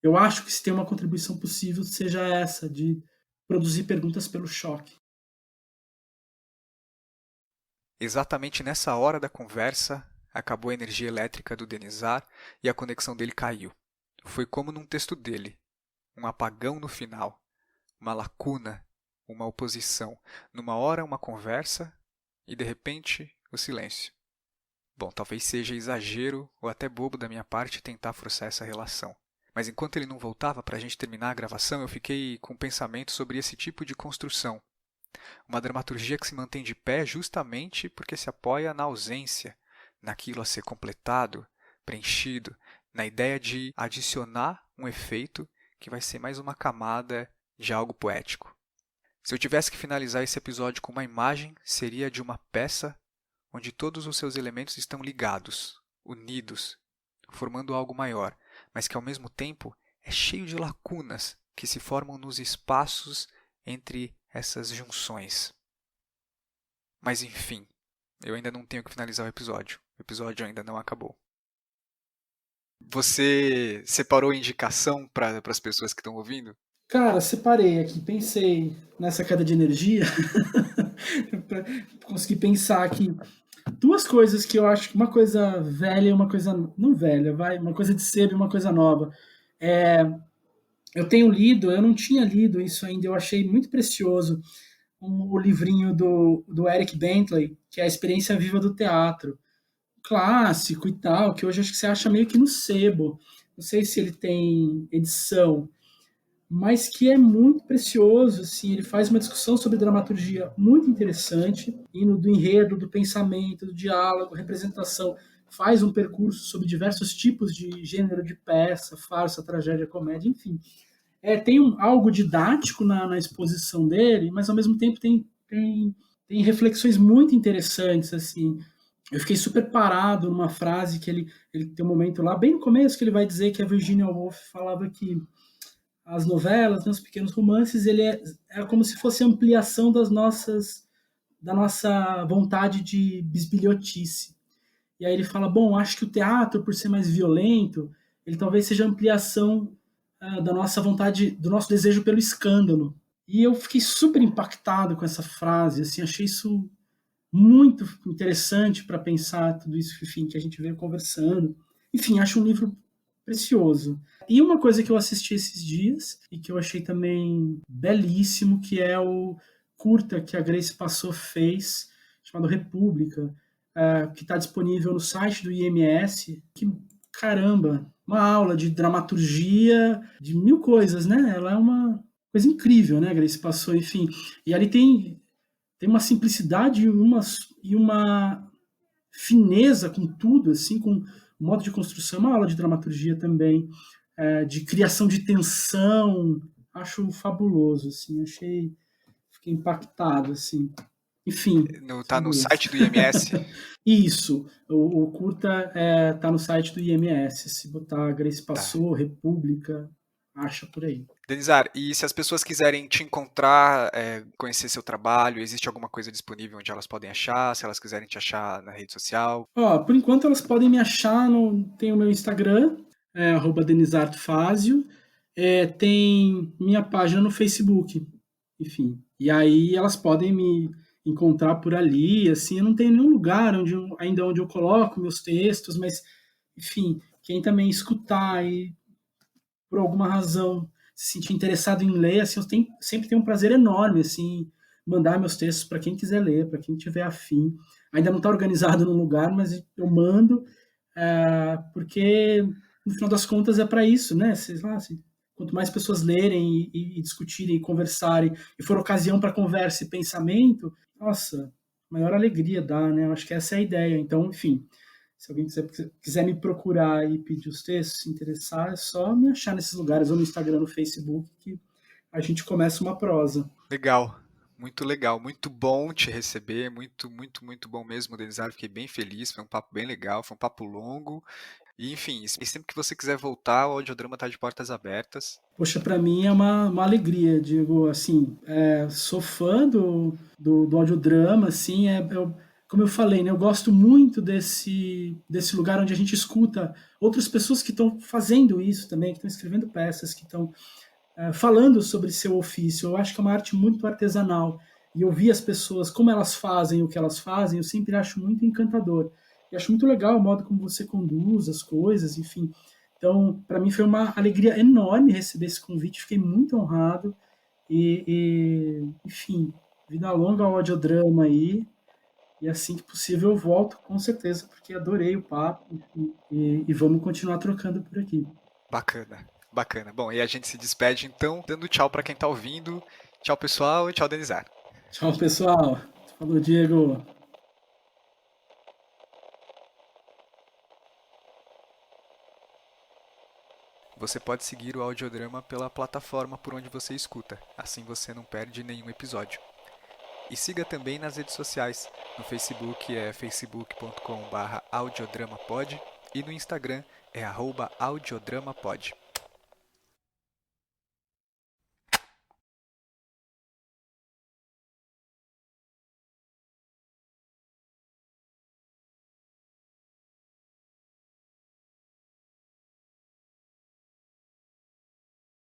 Eu acho que se tem uma contribuição possível, seja essa, de produzir perguntas pelo choque. Exatamente nessa hora da conversa, acabou a energia elétrica do Denizar e a conexão dele caiu. Foi como num texto dele, um apagão no final, uma lacuna, uma oposição. Numa hora, uma conversa e, de repente, o silêncio. Bom, talvez seja exagero ou até bobo da minha parte tentar forçar essa relação. Mas enquanto ele não voltava para a gente terminar a gravação, eu fiquei com um pensamento sobre esse tipo de construção. Uma dramaturgia que se mantém de pé justamente porque se apoia na ausência, naquilo a ser completado, preenchido, na ideia de adicionar um efeito que vai ser mais uma camada de algo poético. Se eu tivesse que finalizar esse episódio com uma imagem, seria de uma peça onde todos os seus elementos estão ligados, unidos, formando algo maior, mas que ao mesmo tempo é cheio de lacunas que se formam nos espaços entre essas junções. Mas enfim, eu ainda não tenho que finalizar o episódio ainda não acabou. Você separou indicação para as pessoas que estão ouvindo? Cara, separei aqui, pensei nessa queda de energia, consegui pensar aqui duas coisas que eu acho, uma coisa velha e uma coisa não velha, vai, uma coisa de cedo e uma coisa nova. Eu tenho lido, eu não tinha lido isso ainda, eu achei muito precioso o livrinho do Eric Bentley, que é a experiência viva do teatro, clássico e tal, que hoje acho que você acha meio que no sebo. Não sei se ele tem edição, mas que é muito precioso, assim, ele faz uma discussão sobre dramaturgia muito interessante, indo do enredo, do pensamento, do diálogo, representação, faz um percurso sobre diversos tipos de gênero de peça, farsa, tragédia, comédia, enfim. Tem algo didático na exposição dele, mas ao mesmo tempo tem reflexões muito interessantes, assim. Eu fiquei super parado numa frase que ele tem um momento lá, bem no começo, que ele vai dizer que a Virginia Woolf falava que as novelas, né, os pequenos romances, ele é como se fosse ampliação da nossa vontade de bisbilhotice. E aí ele fala, bom, acho que o teatro, por ser mais violento, ele talvez seja ampliação da nossa vontade, do nosso desejo pelo escândalo. E eu fiquei super impactado com essa frase, assim, achei isso muito interessante para pensar tudo isso, enfim, que a gente veio conversando. Enfim, acho um livro precioso. E uma coisa que eu assisti esses dias e que eu achei também belíssimo, que é o curta que a Grace Passou fez, chamado República, que está disponível no site do IMS. Que, caramba, uma aula de dramaturgia, de mil coisas, né? Ela é uma coisa incrível, né? A Grace Passou, enfim. E ali tem uma simplicidade e uma fineza com tudo, assim, com o modo de construção, uma aula de dramaturgia também, de criação de tensão, acho fabuloso, assim, fiquei impactado, assim. Enfim, Tá são no duas. site do IMS? Isso, o curta tá no site do IMS, se botar Grace Tá. Passou, República, acha por aí. Denizar, e se as pessoas quiserem te encontrar, conhecer seu trabalho, existe alguma coisa disponível onde elas podem achar? Se elas quiserem te achar na rede social? Ó, por enquanto elas podem me achar, tem o meu Instagram, @denizartfazio, tem minha página no Facebook, enfim. E aí elas podem me encontrar por ali, assim, eu não tenho nenhum lugar ainda onde eu coloco meus textos, mas, enfim, quem também escutar e por alguma razão se sentir interessado em ler, assim, sempre tenho um prazer enorme, assim, mandar meus textos para quem quiser ler, para quem tiver afim. Ainda não está organizado num lugar, mas eu mando, porque no final das contas é para isso, né? Sei lá, assim, quanto mais pessoas lerem e discutirem e conversarem, e for ocasião para conversa e pensamento, nossa, maior alegria dá, né? Eu acho que essa é a ideia. Então, enfim, se alguém quiser me procurar e pedir os textos, se interessar, é só me achar nesses lugares, ou no Instagram, no Facebook, que a gente começa uma prosa. Legal, muito bom te receber, muito, muito, muito bom mesmo, Denizar, fiquei bem feliz, foi um papo bem legal, foi um papo longo, e enfim, e sempre que você quiser voltar, o Audiodrama está de portas abertas. Poxa, para mim é uma alegria, digo, assim, sou fã do audiodrama, assim, como eu falei, né, eu gosto muito desse lugar onde a gente escuta outras pessoas que estão fazendo isso também, que estão escrevendo peças, que estão falando sobre seu ofício. Eu acho que é uma arte muito artesanal. E ouvir as pessoas, como elas fazem o que elas fazem, eu sempre acho muito encantador. E acho muito legal o modo como você conduz as coisas, enfim. Então, para mim foi uma alegria enorme receber esse convite, fiquei muito honrado. Enfim, vida longa ao audiodrama aí. E assim que possível eu volto, com certeza, porque adorei o papo. Enfim, e vamos continuar trocando por aqui. Bacana, bacana. Bom, e a gente se despede então, dando tchau para quem tá ouvindo. Tchau, pessoal, e tchau, Denizar. Tchau, pessoal. Falou, Diego. Você pode seguir o Audiodrama pela plataforma por onde você escuta, assim você não perde nenhum episódio. E siga também nas redes sociais. No Facebook é facebook.com/audiodramapod e no Instagram é @audiodramapod.